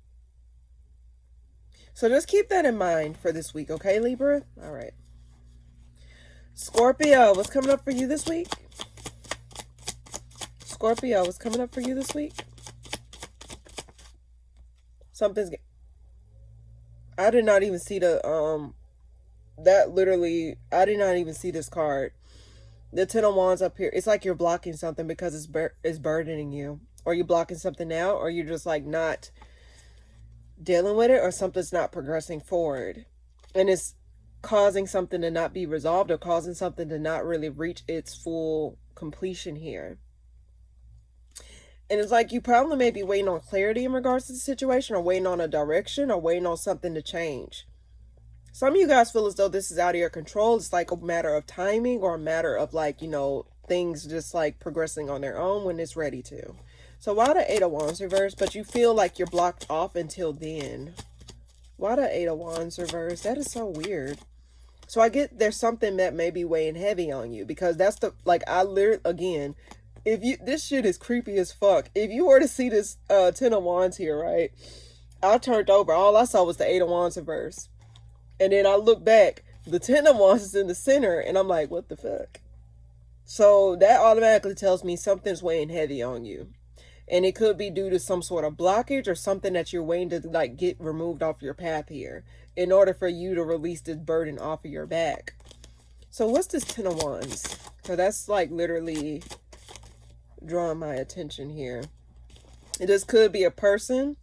So just keep that in mind for this week, okay, Libra? All right. Scorpio, what's coming up for you this week? Scorpio, what's coming up for you this week? Something's... I did not even see the, that literally, I did not even see this card. The Ten of Wands up here, it's like you're blocking something because it's burdening you. Or you're blocking something out, or you're just like not dealing with it, or something's not progressing forward. And it's causing something to not be resolved, or causing something to not really reach its full completion here. And it's like you probably may be waiting on clarity in regards to the situation, or waiting on a direction, or waiting on something to change. Some of you guys feel as though this is out of your control. It's like a matter of timing, or a matter of like, you know, things just like progressing on their own when it's ready to. So why the Eight of Wands reverse? But you feel like you're blocked off until then. Why the Eight of Wands reverse? That is so weird. So I get there's something that may be weighing heavy on you, because that's the, like, I literally, again, if you, this shit is creepy as fuck. If you were to see this Ten of Wands here, right? I turned over. All I saw was the Eight of Wands reverse. And then I look back, the Ten of Wands is in the center, and I'm like, what the fuck? So that automatically tells me something's weighing heavy on you. And it could be due to some sort of blockage, or something that you're waiting to like get removed off your path here, in order for you to release this burden off of your back. So what's this Ten of Wands? So that's like literally drawing my attention here. And this could be a person.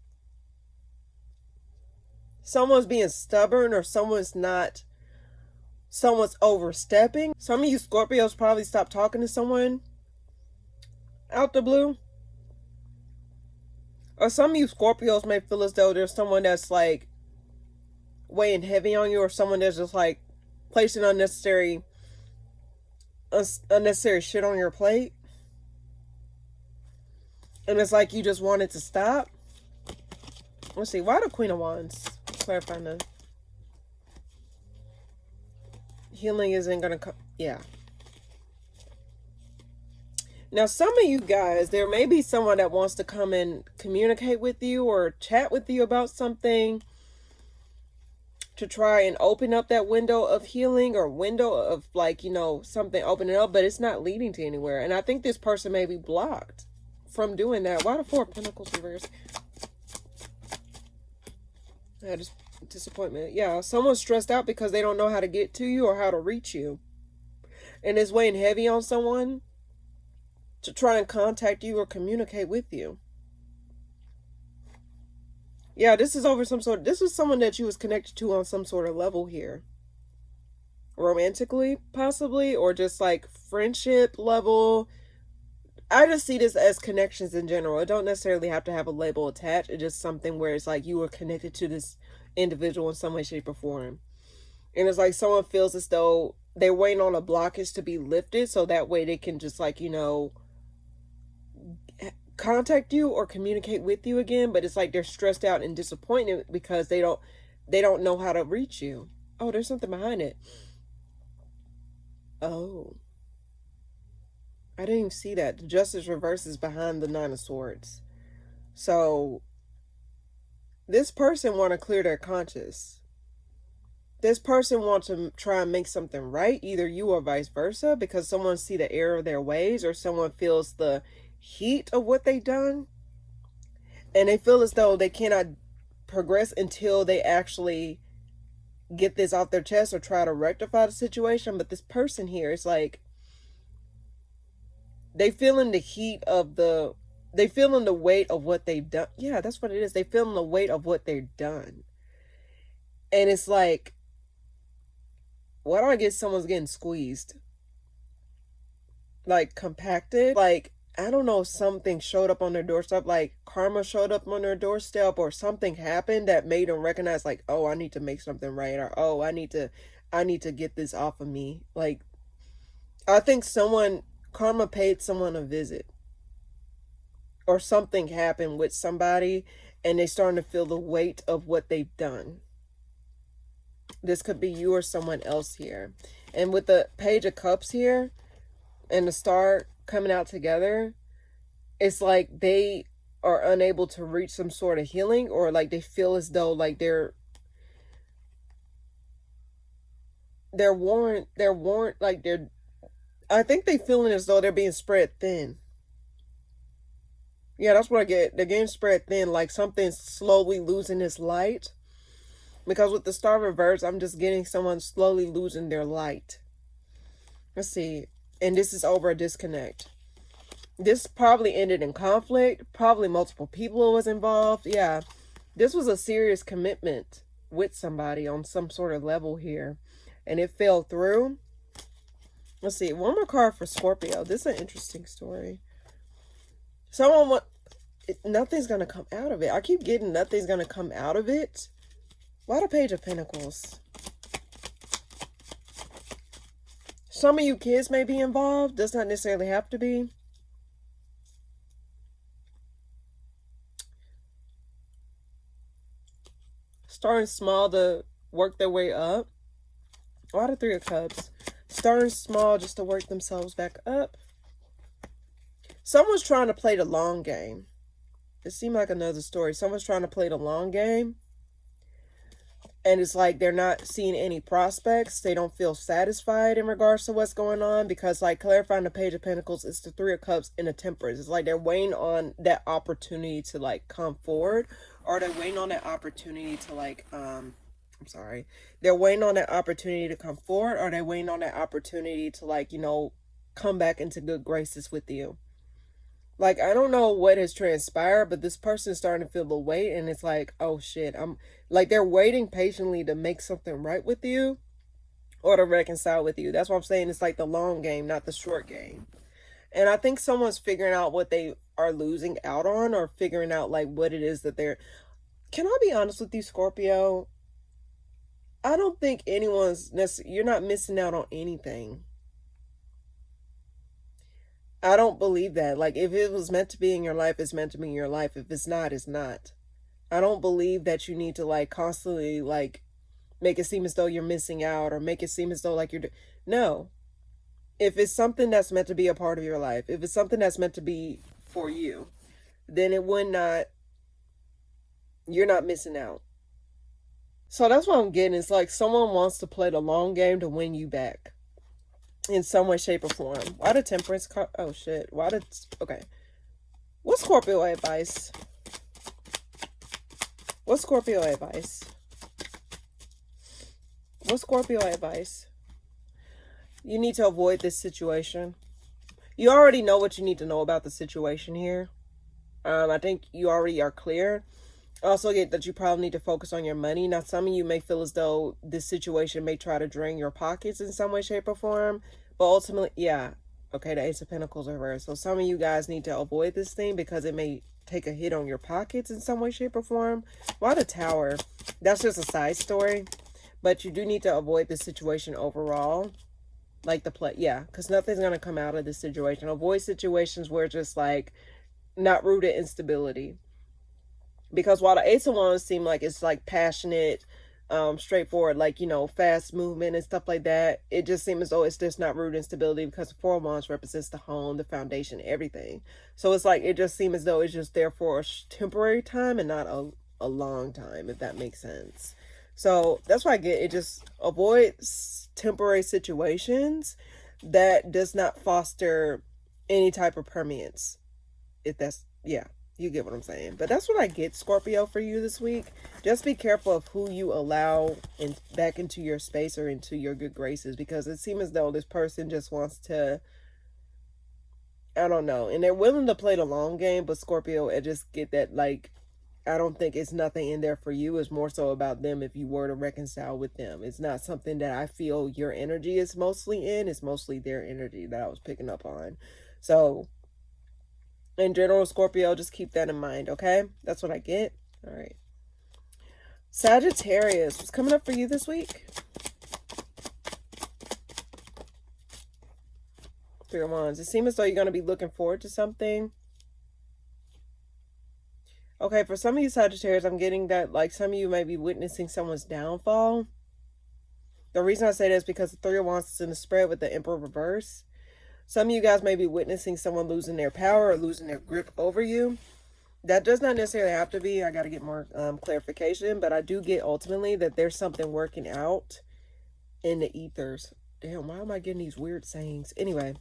Someone's being stubborn, or someone's overstepping. Some of you Scorpios probably stopped talking to someone out the blue. Or some of you Scorpios may feel as though there's someone that's like weighing heavy on you, or someone that's just like placing unnecessary shit on your plate. And it's like you just want it to stop. Let's see, why the Queen of Wands? Clarifying the healing isn't gonna come. Yeah. Now, some of you guys, there may be someone that wants to come and communicate with you or chat with you about something, to try and open up that window of healing, or window of like, you know, something opening up, but it's not leading to anywhere. And I think this person may be blocked from doing that. Why the Four of Pentacles reverse? I just, disappointment. Yeah, someone's stressed out because they don't know how to get to you or how to reach you. And it's weighing heavy on someone to try and contact you or communicate with you. Yeah, this is over some sort of, this was someone that you was connected to on some sort of level here. Romantically, possibly, or just like friendship level. I just see this as connections in general. It don't necessarily have to have a label attached. It's just something where it's like you were connected to this individual in some way, shape, or form. And it's like someone feels as though they're waiting on a blockage to be lifted, so that way they can just like, you know, contact you or communicate with you again. But it's like they're stressed out and disappointed because they don't know how to reach you. Oh, there's something behind it. Oh, I didn't even see that. The Justice reverse is behind the Nine of Swords. So this person want to clear their conscience. This person wants to try and make something right, either you or vice versa, because someone see the error of their ways, or someone feels the heat of what they've done, and they feel as though they cannot progress until they actually get this off their chest or try to rectify the situation. But this person here is like, they feeling the heat of they feeling the weight of what they've done. Yeah, that's what it is. They feeling the weight of what they've done. And it's like, why do I get someone's getting squeezed? Like compacted? Like, I don't know, something showed up on their doorstep, like karma showed up on their doorstep, or something happened that made them recognize like, oh, I need to make something right, or oh, I need to get this off of me. Like, I think karma paid someone a visit, or something happened with somebody and they starting to feel the weight of what they've done. This could be you or someone else here. And with the Page of Cups here and the Star coming out together, it's like they are unable to reach some sort of healing, or like they feel as though like they're warned, like I think they feeling as though they're being spread thin. Yeah, that's what I get. They're getting spread thin, like something's slowly losing its light. Because with the Star reverse, I'm just getting someone slowly losing their light. Let's see. And this is over a disconnect. This probably ended in conflict. Probably multiple people was involved. Yeah. This was a serious commitment with somebody on some sort of level here. And it fell through. Let's see. One more card for Scorpio. This is an interesting story. Nothing's going to come out of it. I keep getting nothing's going to come out of it. Why the Page of Pentacles? Some of you kids may be involved. Does not necessarily have to be. Starting small to work their way up. Why the Three of Cups? Starting small just to work themselves back up. Someone's trying to play the long game. It seemed like another story. Someone's trying to play the long game. And it's like they're not seeing any prospects. They don't feel satisfied in regards to what's going on. Because like clarifying the Page of Pentacles, it's the Three of Cups and the Temperance. It's like they're waiting on that opportunity to like come forward. Or they're waiting on that opportunity to like, they're waiting on that opportunity to come forward. Or they're waiting on that opportunity to like, you know, come back into good graces with you. Like, I don't know what has transpired, but this person is starting to feel the weight, and it's like, oh shit, like, they're waiting patiently to make something right with you, or to reconcile with you. That's what I'm saying. It's like the long game, not the short game. And I think someone's figuring out what they are losing out on, or figuring out, like, what it is that they're... Can I be honest with you, Scorpio? I don't think you're not missing out on anything. I don't believe that. Like, if it was meant to be in your life, it's meant to be in your life. If it's not, it's not. I don't believe that you need to, like, constantly, like, make it seem as though you're missing out, or make it seem as though, like, no. If it's something that's meant to be a part of your life, if it's something that's meant to be for you, then you're not missing out. So that's what I'm getting. It's like someone wants to play the long game to win you back. In some way, shape, or form. Why the Temperance card? Oh, shit. Okay. What's Scorpio advice? What's Scorpio advice? What's Scorpio advice? You need to avoid this situation. You already know what you need to know about the situation here. I think you already are clear. I also get that you probably need to focus on your money. Now, some of you may feel as though this situation may try to drain your pockets in some way, shape, or form. But ultimately, yeah. Okay, the Ace of Pentacles reversed. So some of you guys need to avoid this thing because it may take a hit on your pockets in some way, shape, or form. Why the Tower? That's just a side story. But you do need to avoid this situation overall. Like yeah. Because nothing's going to come out of this situation. Avoid situations where it's just like not rooted in stability. Because while the Ace of Wands seem like it's like passionate, straightforward, like, you know, fast movement and stuff like that, it just seems as though it's just not rooted in stability, because the Four of Wands represents the home, the foundation, everything. So it's like it just seems as though it's just there for a temporary time and not a long time, if that makes sense. So that's why I get it. Just avoid temporary situations that does not foster any type of permanence. If that's, yeah. You get what I'm saying. But that's what I get, Scorpio, for you this week. Just be careful of who you allow back into your space or into your good graces. Because it seems as though this person just wants to... I don't know. And they're willing to play the long game. But Scorpio, I just get that, like... I don't think it's nothing in there for you. It's more so about them if you were to reconcile with them. It's not something that I feel your energy is mostly in. It's mostly their energy that I was picking up on. So... in general, Scorpio, just keep that in mind, okay? That's what I get. All right. Sagittarius, what's coming up for you this week? Three of Wands. It seems as though you're going to be looking forward to something. Okay, for some of you Sagittarius, I'm getting that, like, some of you may be witnessing someone's downfall. The reason I say that is because the Three of Wands is in the spread with the Emperor reverse. Some of you guys may be witnessing someone losing their power or losing their grip over you. That does not necessarily have to be. I got to get more clarification. But I do get ultimately that there's something working out in the ethers. Damn, why am I getting these weird sayings? Anyway,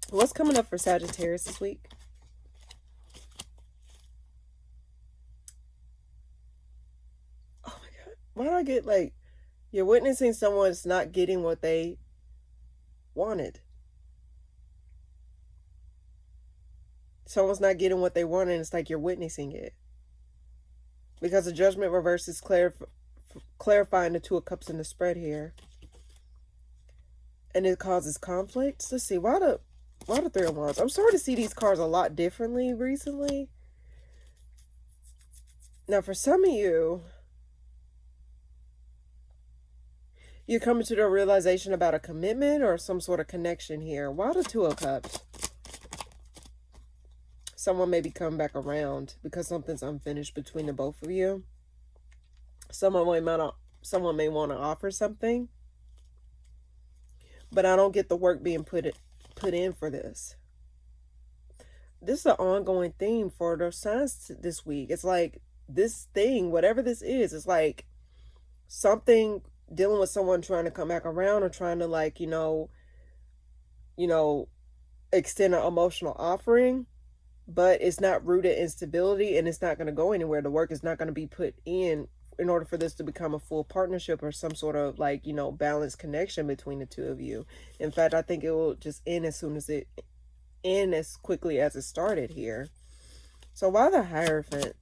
what's coming up for Sagittarius this week? Oh my God. Why do I get like, you're witnessing someone's not getting what they wanted. Someone's not getting what they wanted, and it's like you're witnessing it. Because the Judgment reverse is clarifying the Two of Cups in the spread here. And it causes conflicts. Let's see, why the Three of Wands? I'm starting to see these cards a lot differently recently. Now, for some of you, you're coming to the realization about a commitment or some sort of connection here. Why the Two of Cups? Someone may be coming back around because something's unfinished between the both of you. Someone may want to offer something, but I don't get the work being put in for this. This is an ongoing theme for those signs this week. It's like this thing, whatever this is, it's like something dealing with someone trying to come back around or trying to like, extend an emotional offering. But it's not rooted in stability and it's not going to go anywhere. The work is not going to be put in order for this to become a full partnership or some sort of like, balanced connection between the two of you. In fact, I think it will just end as quickly as it started here. So why the Hierophant?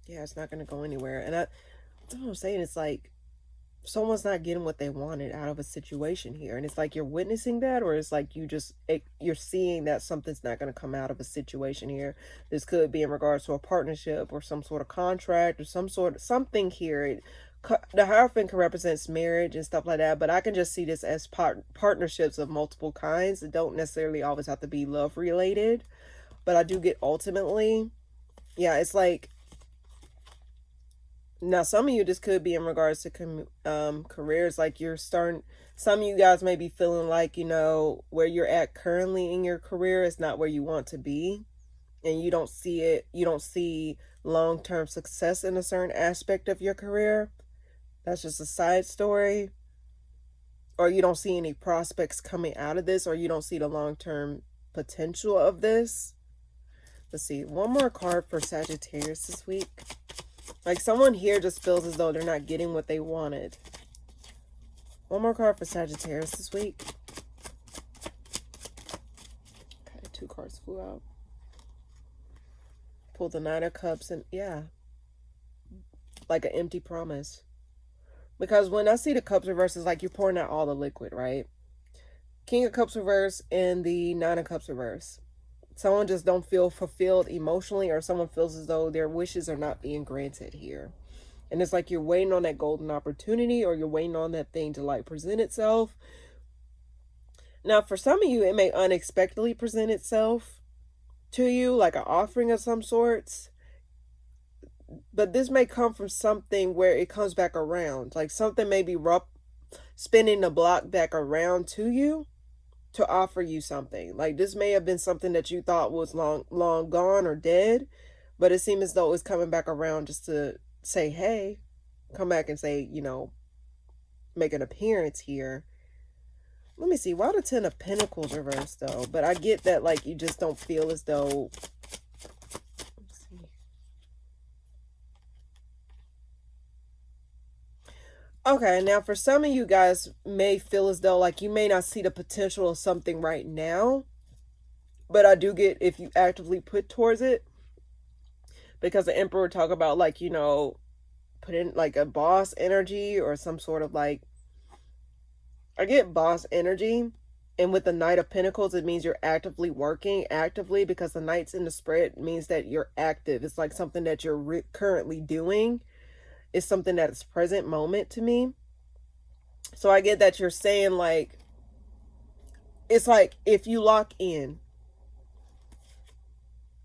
Yeah, it's not going to go anywhere. And that's what I'm saying. It's like someone's not getting what they wanted out of a situation here, and it's like you're witnessing that, or it's like you're seeing that something's not going to come out of a situation here. This could be in regards to a partnership or some sort of contract or something here. The Hierophant can represent marriage and stuff like that, but I can just see this as partnerships of multiple kinds. It don't necessarily always have to be love related, but I do get ultimately, yeah, it's like, now, some of you, this could be in regards to careers. Like some of you guys may be feeling like, where you're at currently in your career is not where you want to be. And you don't see it. You don't see long-term success in a certain aspect of your career. That's just a side story. Or you don't see any prospects coming out of this, or you don't see the long-term potential of this. Let's see. One more card for Sagittarius this week. Like someone here just feels as though they're not getting what they wanted. One more card for Sagittarius this week. Okay, 2 cards flew out. Pull the Nine of Cups and yeah. Like an empty promise. Because when I see the Cups reverse, it's like you're pouring out all the liquid, right? King of Cups reverse and the Nine of Cups reverse. Someone just don't feel fulfilled emotionally, or someone feels as though their wishes are not being granted here. And it's like you're waiting on that golden opportunity, or you're waiting on that thing to like present itself. Now, for some of you, it may unexpectedly present itself to you, like an offering of some sorts. But this may come from something where it comes back around. Like something may be spinning the block back around to you, to offer you something. Like this may have been something that you thought was long gone or dead, but it seems as though it's coming back around just to say, hey, come back and say, make an appearance here. Let me see, why the Ten of Pentacles reversed though? But I get that like you just don't feel as though, let's see. Okay, now for some of you guys may feel as though like you may not see the potential of something right now, but I do get if you actively put towards it, because the Emperor talk about like, put in like a boss energy or some sort of like, I get boss energy. And with the Knight of Pentacles, it means you're actively working, because the Knight's in the spread means that you're active. It's like something that you're currently doing. It's something that's present moment to me. So I get that you're saying like, it's like if you lock in,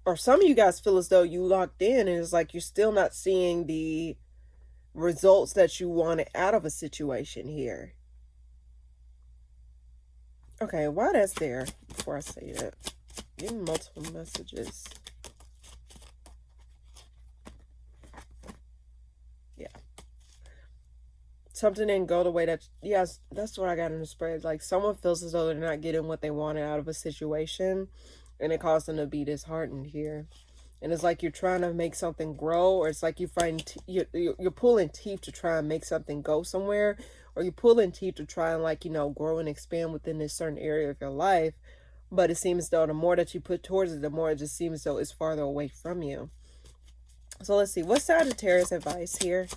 or some of you guys feel as though you locked in and it's like you're still not seeing the results that you wanted out of a situation here. Okay, why that's there before I say that? Getting multiple messages. Yeah. Something didn't go the way that, yes, that's what I got in the spread. Like someone feels as though they're not getting what they wanted out of a situation, and it caused them to be disheartened here. And it's like you're trying to make something grow, or it's like you find you're pulling teeth to try and make something go somewhere, or you're pulling teeth to try and, like, you know, grow and expand within this certain area of your life. But it seems as though the more that you put towards it, the more it just seems as though it's farther away from you. So let's see, what's Sagittarius advice here?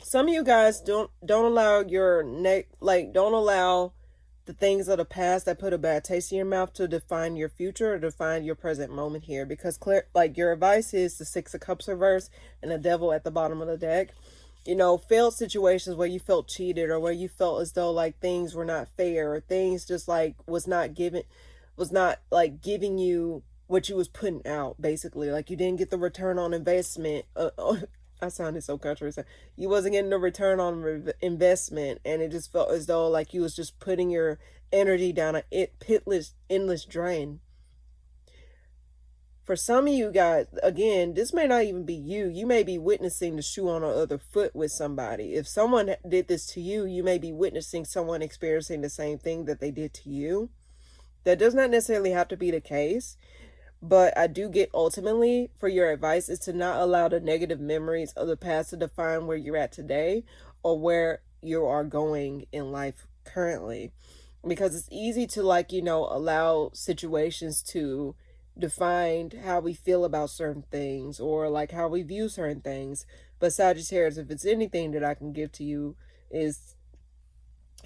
Some of you guys don't allow your don't allow the things of the past that put a bad taste in your mouth to define your future or define your present moment here. Because your advice is the Six of Cups reverse and the Devil at the bottom of the deck. You know, failed situations where you felt cheated, or where you felt as though like things were not fair, or things just like was not like giving you what you was putting out, basically. Like you didn't get the return on investment. I sounded so country. You wasn't getting the return on investment, and it just felt as though like you was just putting your energy down a endless drain. For some of you guys, again, this may not even be you. You may be witnessing the shoe on the other foot with somebody. If someone did this to you, you may be witnessing someone experiencing the same thing that they did to you. That does not necessarily have to be the case. But I do get, ultimately, for your advice is to not allow the negative memories of the past to define where you're at today or where you are going in life currently. Because it's easy to, like, you know, allow situations to define how we feel about certain things, or like how we view certain things. But Sagittarius, if it's anything that I can give to you, is,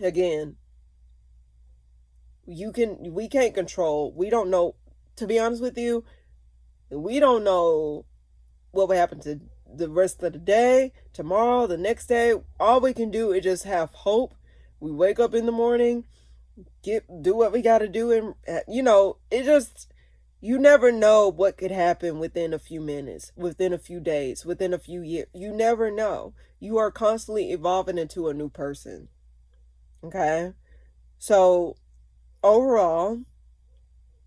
again, we can't control, we don't know. To be honest with you, we don't know what will happen to the rest of the day, tomorrow, the next day. All we can do is just have hope. We wake up in the morning, do what we got to do, and you know, you never know what could happen within a few minutes, within a few days, within a few years. You never know. You are constantly evolving into a new person. Okay? So, overall,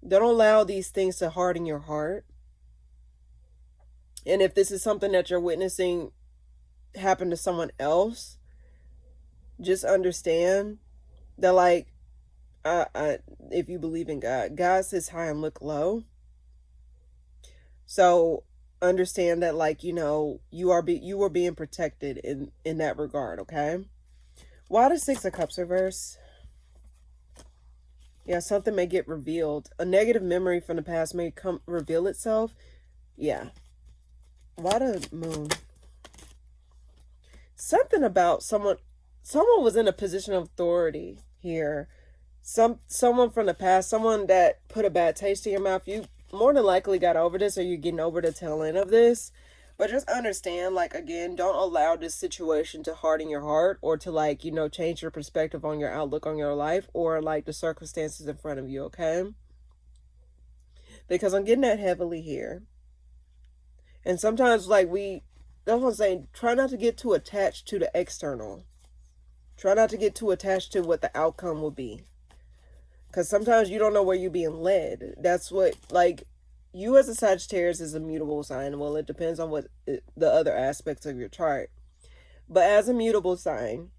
don't allow these things to harden your heart. And if this is something that you're witnessing happen to someone else, just understand that, like, if you believe in God, God sits high and look low. So understand that, like, you know, you are being protected in that regard. Okay. Why the Six of Cups reverse? Yeah, something may get revealed. A negative memory from the past may reveal itself. Yeah. Why the Moon? Something about someone was in a position of authority here. Someone from the past, someone that put a bad taste in your mouth. You more than likely got over this, or you're getting over the tail end of this. But just understand, like, again, don't allow this situation to harden your heart, or to, like, you know, change your perspective on your outlook on your life, or like the circumstances in front of you, okay? Because I'm getting that heavily here. And sometimes, like, that's what I'm saying, try not to get too attached to the external. Try not to get too attached to what the outcome will be. Because sometimes you don't know where you're being led. That's what, like, you as a Sagittarius is a mutable sign. Well, it depends on what the other aspects of your chart. But as a mutable sign,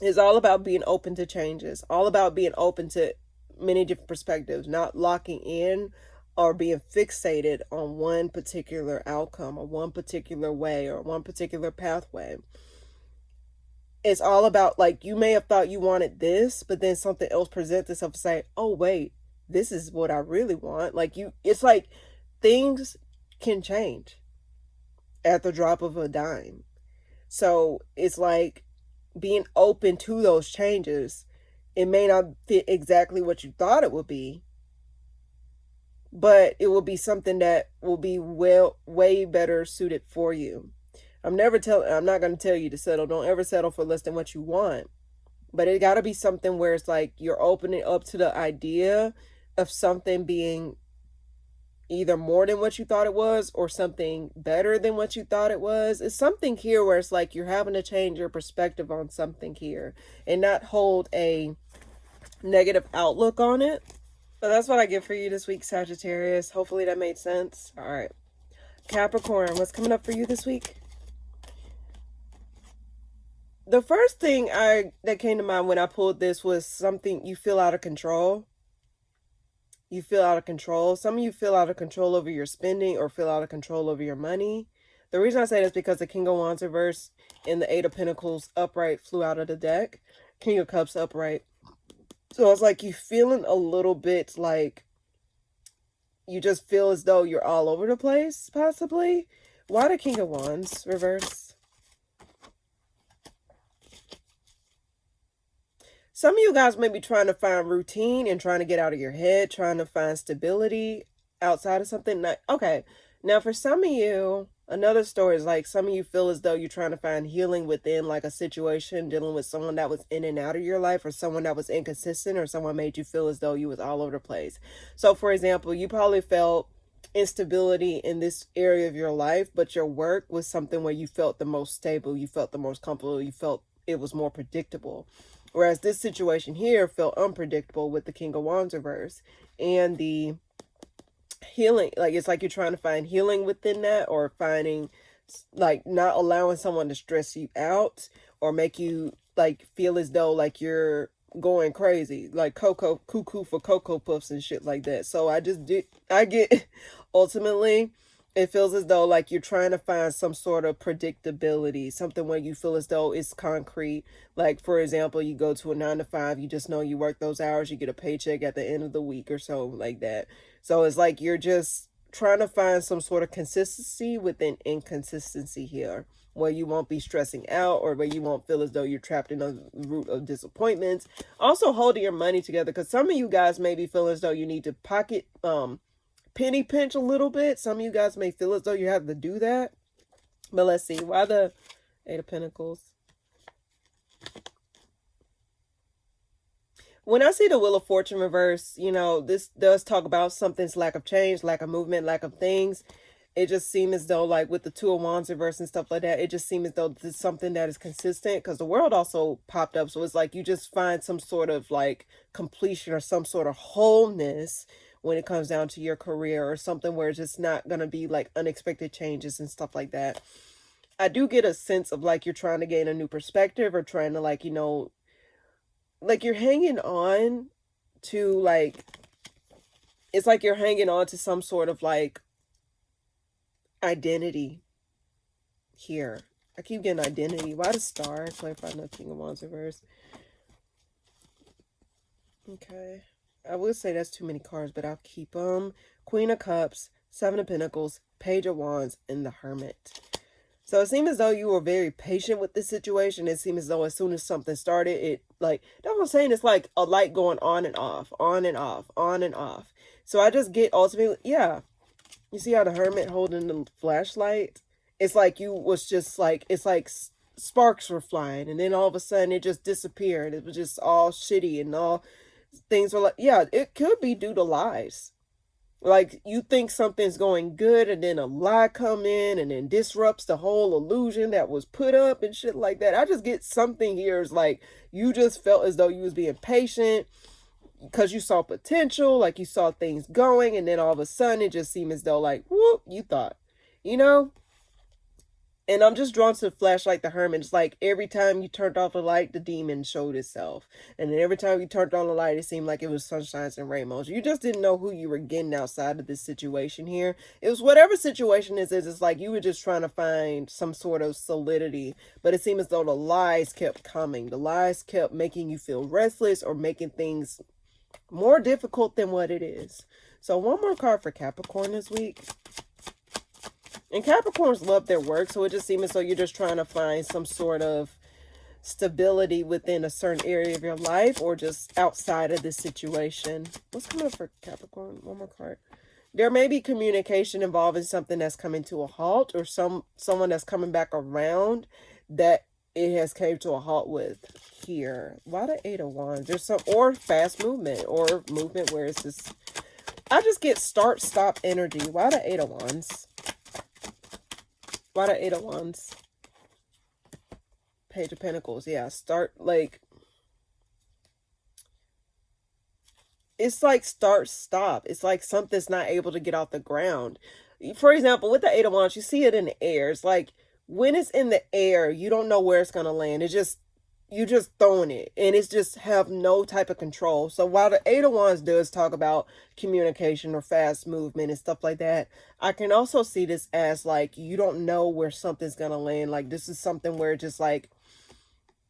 it's all about being open to changes. All about being open to many different perspectives. Not locking in or being fixated on one particular outcome, or one particular way, or one particular pathway. It's all about, like, you may have thought you wanted this, but then something else presents itself and say, oh, wait, this is what I really want. Like, it's like things can change at the drop of a dime. So it's like being open to those changes. It may not fit exactly what you thought it would be, but it will be something that will be way better suited for you. I'm not going to tell you to settle. Don't ever settle for less than what you want. But it got to be something where it's like you're opening up to the idea of something being either more than what you thought it was or something better than what you thought it was. It's something here where it's like you're having to change your perspective on something here and not hold a negative outlook on it. So that's what I get for you this week, Sagittarius. Hopefully that made sense. All right. Capricorn, what's coming up for you this week? The first thing that came to mind when I pulled this was something you feel out of control. You feel out of control. Some of you feel out of control over your spending or feel out of control over your money. The reason I say that is because the King of Wands reverse and the Eight of Pentacles upright flew out of the deck. King of Cups upright. So it's like you feeling a little bit like you just feel as though you're all over the place, possibly. Why the King of Wands reverse? Some of you guys may be trying to find routine and trying to get out of your head, trying to find stability outside of something. Okay, now for some of you, another story is like some of you feel as though you're trying to find healing within like a situation, dealing with someone that was in and out of your life, or someone that was inconsistent, or someone made you feel as though you was all over the place. So for example, you probably felt instability in this area of your life, but your work was something where you felt the most stable, you felt the most comfortable, you felt it was more predictable. Whereas this situation here felt unpredictable with the King of Wands reverse and the healing. Like, it's like you're trying to find healing within that, or finding, like, not allowing someone to stress you out or make you, like, feel as though, like, you're going crazy. Like, cuckoo for Cocoa Puffs and shit like that. So I get, ultimately, it feels as though like you're trying to find some sort of predictability, something where you feel as though it's concrete. Like, for example, you go to a 9 to 5, you just know you work those hours, you get a paycheck at the end of the week or so, like that. So it's like you're just trying to find some sort of consistency within inconsistency here, where you won't be stressing out or where you won't feel as though you're trapped in a root of disappointments. Also holding your money together, because some of you guys may be feeling as though you need to pocket penny pinch a little bit. Some of you guys may feel as though you have to do that. But let's see. Why the Eight of Pentacles? When I see the Wheel of Fortune reverse, you know, this does talk about something's lack of change, lack of movement, lack of things. It just seems as though, like, with the Two of Wands reverse and stuff like that, it just seems as though this is something that is consistent, because the World also popped up. So it's like you just find some sort of, like, completion or some sort of wholeness when it comes down to your career, or something where it's just not going to be like unexpected changes and stuff like that. I do get a sense of like you're trying to gain a new perspective, or trying to, like, you know, like you're hanging on to, like, it's like you're hanging on to some sort of like identity here. I keep getting identity. Why the Star? Clarify the King of Wands reverse. Okay. I would say that's too many cards, but I'll keep them. Queen of Cups, Seven of Pentacles, Page of Wands, and the Hermit. So it seemed as though you were very patient with this situation. It seemed as though as soon as something started, it, like, that's what I'm saying. It's like a light going on and off, on and off, on and off. So I just get ultimately, yeah. You see how the Hermit holding the flashlight? It's like you was just like, it's like sparks were flying, and then all of a sudden it just disappeared. It was just all shitty, and all things were like, yeah, it could be due to lies. Like, you think something's going good, and then a lie come in and then disrupts the whole illusion that was put up and shit like that. I just get something here is like you just felt as though you was being patient because you saw potential, like you saw things going, and then all of a sudden it just seemed as though, like, whoop, you thought, you know. And I'm just drawn to the flashlight, the Hermit. It's like every time you turned off the light, the demon showed itself. And then every time you turned on the light, it seemed like it was sunshines and rainbows. You just didn't know who you were getting outside of this situation here. It was whatever situation this is. It's like you were just trying to find some sort of solidity. But it seemed as though the lies kept coming. The lies kept making you feel restless, or making things more difficult than what it is. So one more card for Capricorn this week. And Capricorns love their work, so it just seems as though you're just trying to find some sort of stability within a certain area of your life, or just outside of this situation. What's coming up for Capricorn? One more card. There may be communication involving something that's coming to a halt, or someone that's coming back around that it has came to a halt with here. Why the Eight of Wands? There's some, or fast movement, or movement where it's just I just get start, stop energy. Why the Eight of Wands? Why the Eight of Wands? Page of Pentacles. Yeah, start, like, it's like start, stop. It's like something's not able to get off the ground. For example, with the Eight of Wands, you see it in the air. It's like when it's in the air, you don't know where it's going to land. It's just, you just throwing it, and it's just have no type of control. So while the Eight of Wands does talk about communication or fast movement and stuff like that, I can also see this as like you don't know where something's going to land. Like this is something where just like,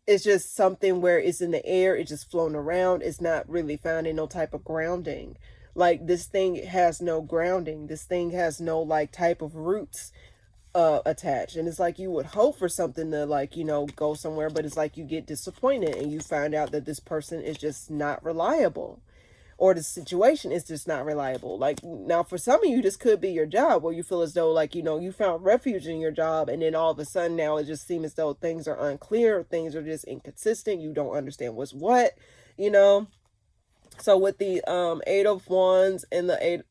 it's just something where it's in the air, it's just floating around, it's not really finding no type of grounding. Like this thing has no grounding, this thing has no like type of roots attached. And it's like you would hope for something to like, you know, go somewhere, but it's like you get disappointed and you find out that this person is just not reliable, or the situation is just not reliable. Like now for some of you, this could be your job where you feel as though like, you know, you found refuge in your job, and then all of a sudden now it just seems as though things are unclear, things are just inconsistent, you don't understand what's what, you know. So with the Eight of Wands and the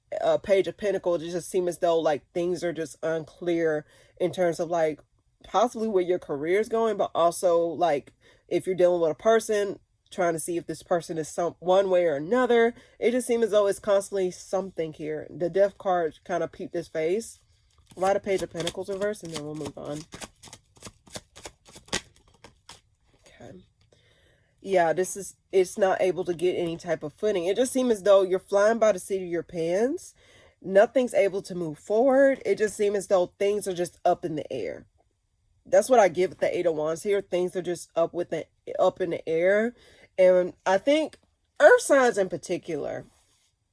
Page of Pentacles, it just seems as though like things are just unclear in terms of like possibly where your career is going, but also like if you're dealing with a person, trying to see if this person is one way or another. It just seems as though it's constantly something here. The Death card kind of peeped his face. Why the Page of Pentacles reverse, and then we'll move on. Okay. Yeah, it's not able to get any type of footing. It just seems as though you're flying by the seat of your pants. Nothing's able to move forward. It just seems as though things are just up in the air. That's what I get with the Eight of Wands here. Things are just up in the air. And I think earth signs in particular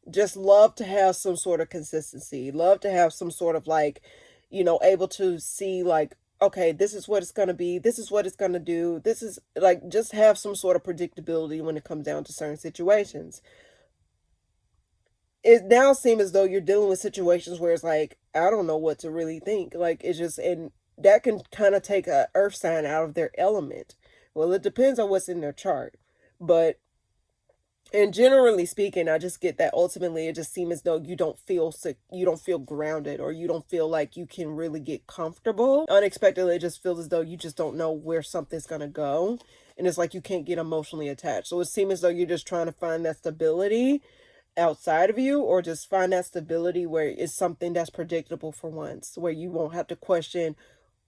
just love to have some sort of consistency, love to have some sort of like, you know, able to see like, okay, this is what it's going to be. This is what it's going to do. This is like, just have some sort of predictability when it comes down to certain situations. It now seems as though you're dealing with situations where it's like, I don't know what to really think. Like it's just, and that can kind of take a earth sign out of their element. Well, it depends on what's in their chart. But, and generally speaking, I just get that ultimately it just seems as though you don't feel sick, you don't feel grounded, or you don't feel like you can really get comfortable. Unexpectedly, it just feels as though you just don't know where something's going to go. And it's like you can't get emotionally attached. So it seems as though you're just trying to find that stability outside of you, or just find that stability where it's something that's predictable for once, where you won't have to question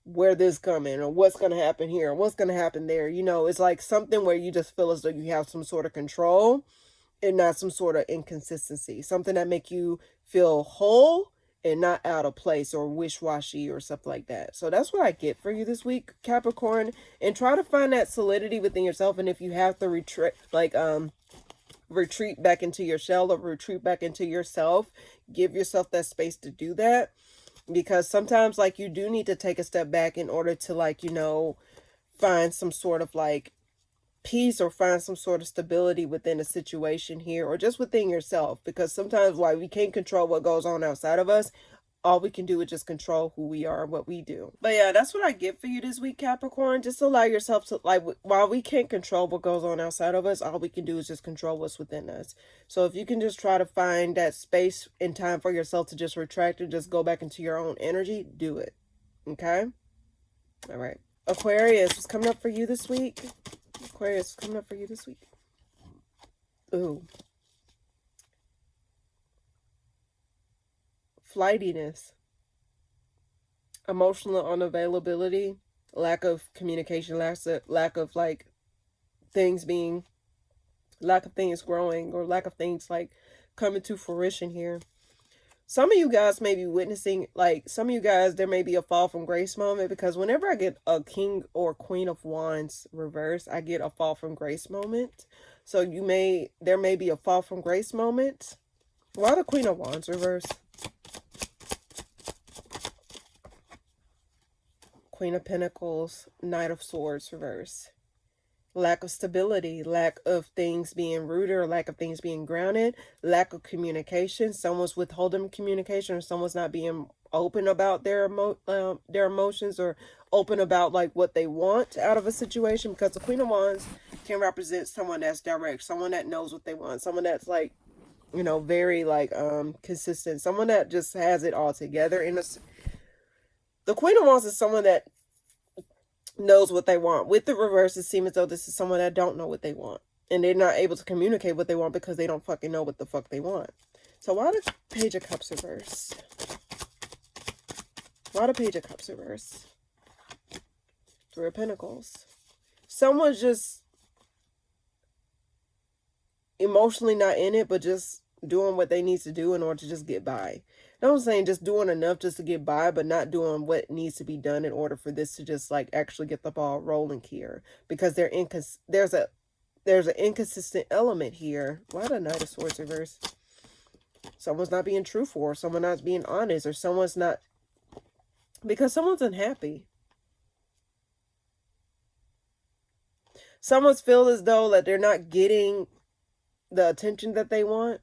where this coming, or what's going to happen here, or what's going to happen there. You know, it's like something where you just feel as though you have some sort of control and not some sort of inconsistency, something that make you feel whole and not out of place or wish-washy or stuff like that. So that's what I get for you this week, Capricorn. And try to find that solidity within yourself. And if you have to retreat, like retreat back into your shell or retreat back into yourself, give yourself that space to do that. Because sometimes like you do need to take a step back in order to like, you know, find some sort of like peace or find some sort of stability within a situation here, or just within yourself. Because sometimes while we can't control what goes on outside of us, all we can do is just control who we are and what we do. But yeah, that's what I get for you this week, Capricorn. Just allow yourself to, like, while we can't control what goes on outside of us, all we can do is just control what's within us. So if you can just try to find that space and time for yourself to just retract and just go back into your own energy, do it. Okay? All right. Aquarius, what's coming up for you this week? Aquarius, what's coming up for you this week? Ooh. Flightiness, emotional unavailability, lack of communication, lack of like things being, lack of things growing, or lack of things like coming to fruition here. Some of you guys may be witnessing, like some of you guys, there may be a fall from grace moment, because whenever I get a King or Queen of Wands reverse, I get a fall from grace moment. So there may be a fall from grace moment. Why the Queen of Wands reverse? Queen of Pentacles, Knight of Swords reverse. Lack of stability, lack of things being rooted, or lack of things being grounded, lack of communication. Someone's withholding communication, or someone's not being open about their emotions, or open about like what they want out of a situation. Because the Queen of Wands can represent someone that's direct, someone that knows what they want, someone that's like You know, very like consistent. Someone that just has it all together. And the Queen of Wands is someone that knows what they want. With the reverse, it seems as though this is someone that don't know what they want. And they're not able to communicate what they want because they don't fucking know what the fuck they want. So why the Page of Cups reverse? Why the Page of Cups reverse? Three of Pentacles. Someone's just emotionally not in it, but just doing what they need to do in order to just get by. No, I'm saying just doing enough just to get by, but not doing what needs to be done in order for this to just like actually get the ball rolling here. Because there's an inconsistent element here. Why the Knight of Swords reverse? Someone's not being truthful, or someone not being honest, or someone's not, because someone's unhappy. Someone's feel as though that they're not getting the attention that they want.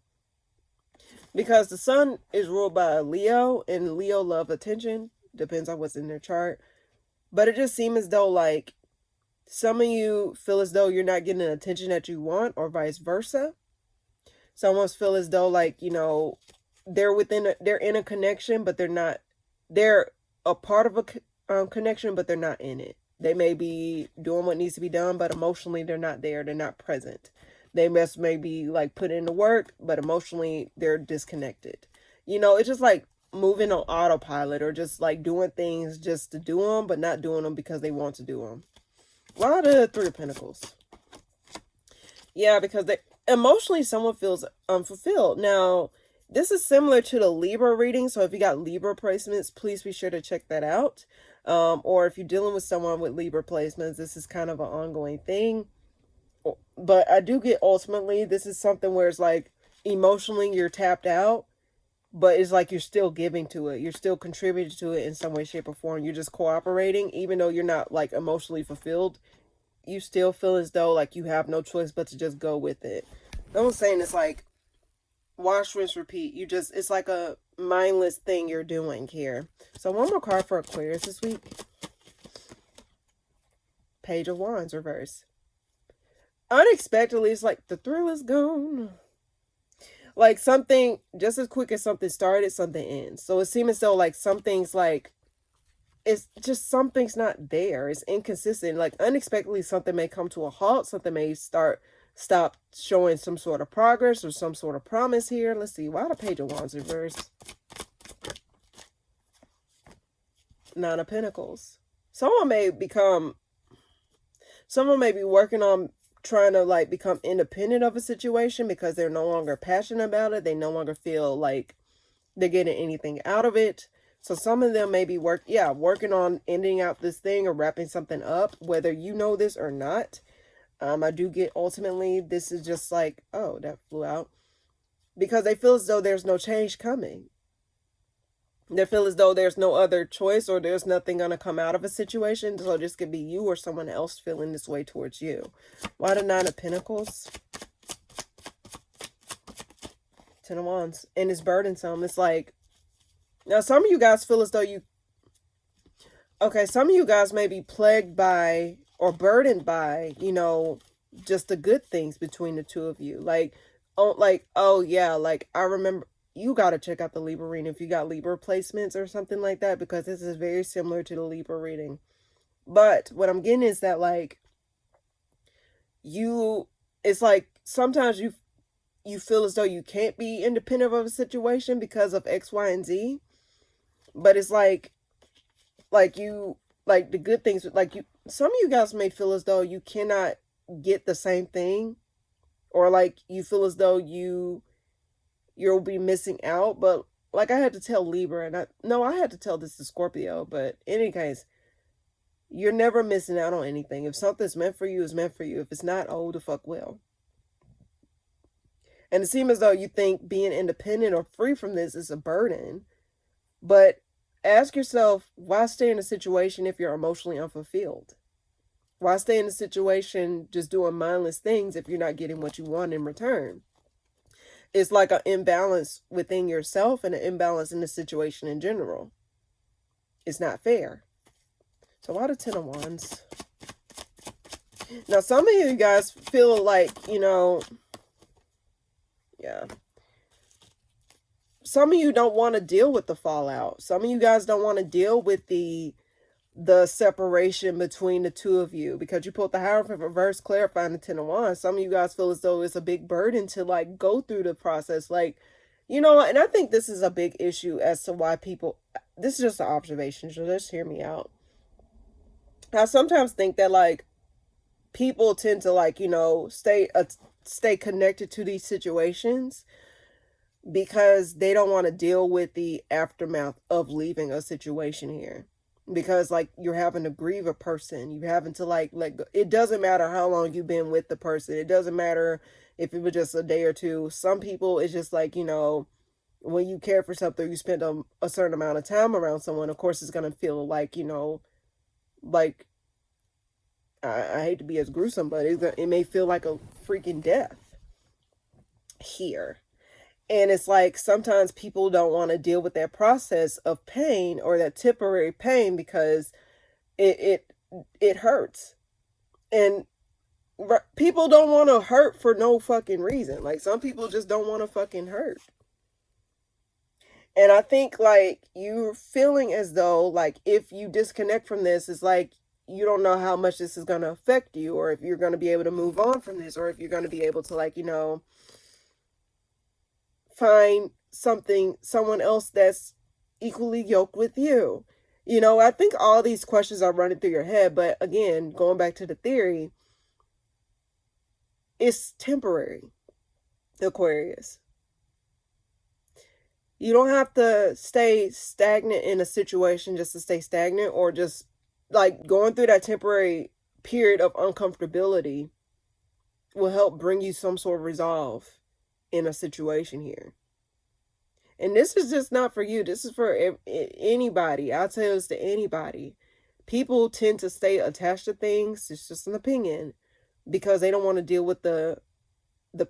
Because the sun is ruled by a Leo, and Leo love attention. Depends on what's in their chart. But it just seems as though like some of you feel as though you're not getting the attention that you want, or vice versa. Someone's feel as though like, you know, they're in a connection, but they're a part of a connection, but they're not in it. They may be doing what needs to be done, but emotionally they're not there. They're not present. They may be like put into work, but emotionally they're disconnected. You know, it's just like moving on autopilot, or just like doing things just to do them, but not doing them because they want to do them. Why the Three of Pentacles? Yeah, because emotionally someone feels unfulfilled. Now, this is similar to the Libra reading. So if you got Libra placements, please be sure to check that out. Or if you're dealing with someone with Libra placements, this is kind of an ongoing thing. But I do get ultimately, this is something where it's like emotionally you're tapped out, but it's like you're still giving to it. You're still contributing to it in some way, shape, or form. You're just cooperating, even though you're not like emotionally fulfilled. You still feel as though like you have no choice but to just go with it. I'm saying it's like wash, rinse, repeat. It's like a mindless thing you're doing here. So one more card for Aquarius this week. Page of Wands reverse. Unexpectedly, it's like the thrill is gone. Like something, just as quick as something started, something ends. So it seems as though like something's like, it's just something's not there. It's inconsistent. Like unexpectedly something may come to a halt. Something may stop showing some sort of progress or some sort of promise here. Let's see. Why the Page of Wands reverse? Nine of Pentacles. Someone may be working on trying to like become independent of a situation because they're no longer passionate about it. They no longer feel like they're getting anything out of it. So some of them may be working on ending out this thing or wrapping something up, whether you know this or not. I do get ultimately this is just like, oh, that flew out. Because they feel as though there's no change coming. They feel as though there's no other choice, or there's nothing going to come out of a situation. So this could be you or someone else feeling this way towards you. Why the Nine of Pentacles? Ten of Wands. And it's burdensome. It's like, now some of you guys feel as though some of you guys may be plagued by or burdened by, you know, just the good things between the two of you. Like, oh yeah, like I remember. You got to check out the Libra reading if you got Libra placements or something like that, because this is very similar to the Libra reading. But what I'm getting is that like it's like sometimes you feel as though you can't be independent of a situation because of X, Y, and Z. But it's like the good things, some of you guys may feel as though you cannot get the same thing, or like you feel as though you'll be missing out. But like I had to tell Libra, and I had to tell this to Scorpio, but in any case, you're never missing out on anything. If something's meant for you, it's meant for you. If it's not, oh, the fuck will. And it seems as though you think being independent or free from this is a burden. But ask yourself, why stay in a situation if you're emotionally unfulfilled? Why stay in a situation just doing mindless things if you're not getting what you want in return? It's like an imbalance within yourself and an imbalance in the situation in general. It's not fair. So why the Ten of Wands? Now, some of you guys feel like, you know, yeah. some of you don't want to deal with the fallout. Some of you guys don't want to deal with the separation between the two of you, because you pulled the Hierophant reverse, clarifying the Ten of Wands. Some of you guys feel as though it's a big burden to like go through the process, like, you know. And I think this is a big issue as to why people, this is just an observation, so just hear me out. I sometimes think that like people tend to like, you know, stay connected to these situations because they don't want to deal with the aftermath of leaving a situation here. Because like you're having to grieve a person, you're having to like let go. It doesn't matter how long you've been with the person. It doesn't matter if it was just a day or two. Some people, it's just like, you know, when you care for something, you spend a certain amount of time around someone, of course it's going to feel like, you know, like, I hate to be as gruesome, but it may feel like a freaking death here. And it's like sometimes people don't want to deal with that process of pain or that temporary pain because it hurts. And people don't want to hurt for no fucking reason. Like some people just don't want to fucking hurt. And I think like you're feeling as though like if you disconnect from this, it's like you don't know how much this is going to affect you, or if you're going to be able to move on from this, or if you're going to be able to like, you know, find someone else that's equally yoked with you. You know, I think all these questions are running through your head, but again, going back to the theory, it's temporary, Aquarius. You don't have to stay stagnant in a situation just to stay stagnant, or just like going through that temporary period of uncomfortability will help bring you some sort of resolve in a situation here. And this is just not for you. This is for anybody. I'll tell this to anybody. People tend to stay attached to things, it's just an opinion, because they don't want to deal with the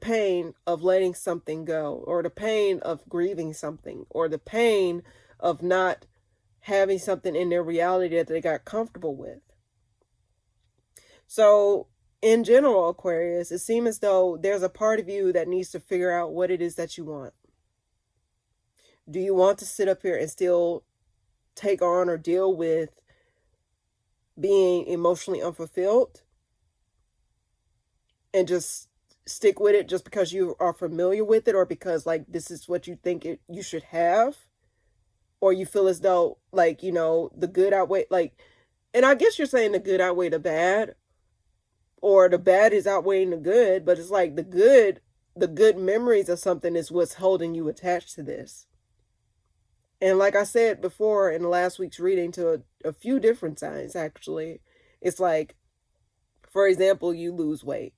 pain of letting something go, or the pain of grieving something, or the pain of not having something in their reality that they got comfortable with. So in general, Aquarius, it seems as though there's a part of you that needs to figure out what it is that you want. Do you want to sit up here and still take on or deal with being emotionally unfulfilled and just stick with it just because you are familiar with it, or because like this is what you think you should have? Or you feel as though like, you know, the good outweigh, like, and I guess you're saying the good outweigh the bad, or the bad is outweighing the good, but it's like the good memories of something is what's holding you attached to this. And like I said before in last week's reading to a few different signs, actually, it's like, for example, you lose weight.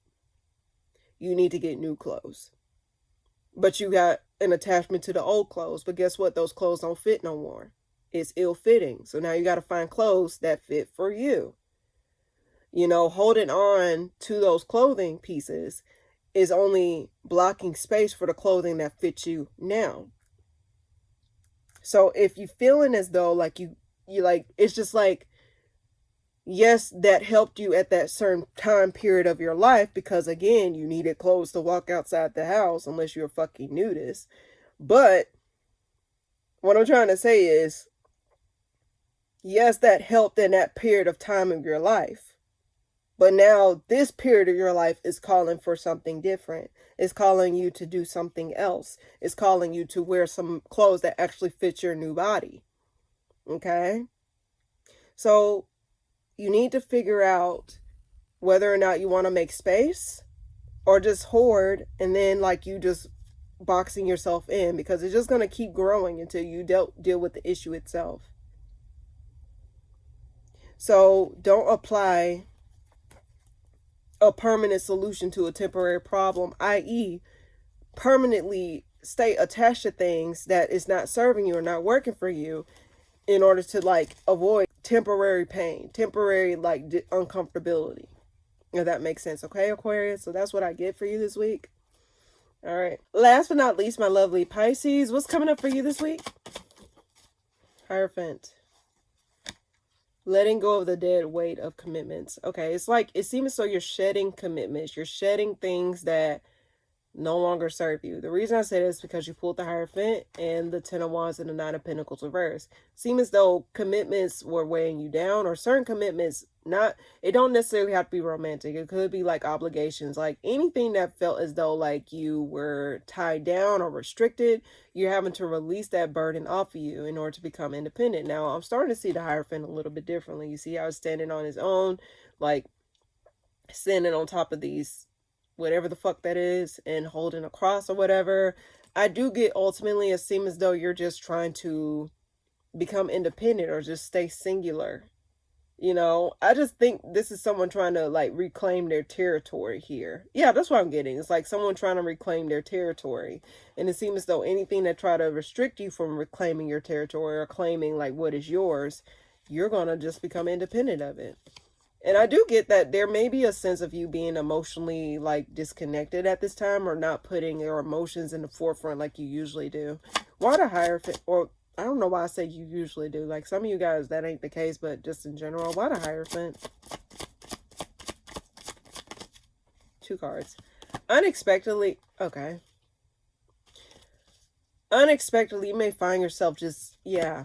You need to get new clothes. But you got an attachment to the old clothes. But guess what? Those clothes don't fit no more. It's ill-fitting. So now you got to find clothes that fit for you. You know, holding on to those clothing pieces is only blocking space for the clothing that fits you now. So if you're feeling as though like you like, it's just like, yes, that helped you at that certain time period of your life because, again, you needed clothes to walk outside the house unless you're a fucking nudist. But what I'm trying to say is, yes, that helped in that period of time of your life. But now this period of your life is calling for something different. It's calling you to do something else. It's calling you to wear some clothes that actually fit your new body. Okay? So you need to figure out whether or not you want to make space or just hoard and then like you just boxing yourself in, because it's just going to keep growing until you deal with the issue itself. So don't apply a permanent solution to a temporary problem, i.e. permanently stay attached to things that is not serving you or not working for you in order to like avoid temporary pain, temporary like uncomfortability. If that makes sense. Okay, Aquarius? So that's what I get for you this week. All right. Last but not least, my lovely Pisces. What's coming up for you this week? Hierophant. Letting go of the dead weight of commitments. Okay, it's like, it seems as though you're shedding commitments. You're shedding things that no longer serve you. The reason I say this is because you pulled the Hierophant and the Ten of Wands and the Nine of Pentacles reverse. Seem as though commitments were weighing you down, or certain commitments, not, it don't necessarily have to be romantic. It could be like obligations, like anything that felt as though like you were tied down or restricted. You're having to release that burden off of you in order to become independent. Now, I'm starting to see the Hierophant a little bit differently. You see how it's standing on his own, like standing on top of these, whatever the fuck that is, and holding a cross or whatever. I do get ultimately it seems as though you're just trying to become independent or just stay singular. You know, I just think this is someone trying to like reclaim their territory here. Yeah, that's what I'm getting. It's like someone trying to reclaim their territory. And it seems as though anything that try to restrict you from reclaiming your territory or claiming like what is yours, you're going to just become independent of it. And I do get that there may be a sense of you being emotionally like disconnected at this time, or not putting your emotions in the forefront like you usually do. Why the Hierophant? Or I don't know why I say you usually do. Like some of you guys, that ain't the case, but just in general, why the Hierophant? 2 cards. Unexpectedly, okay. Unexpectedly, you may find yourself just, yeah,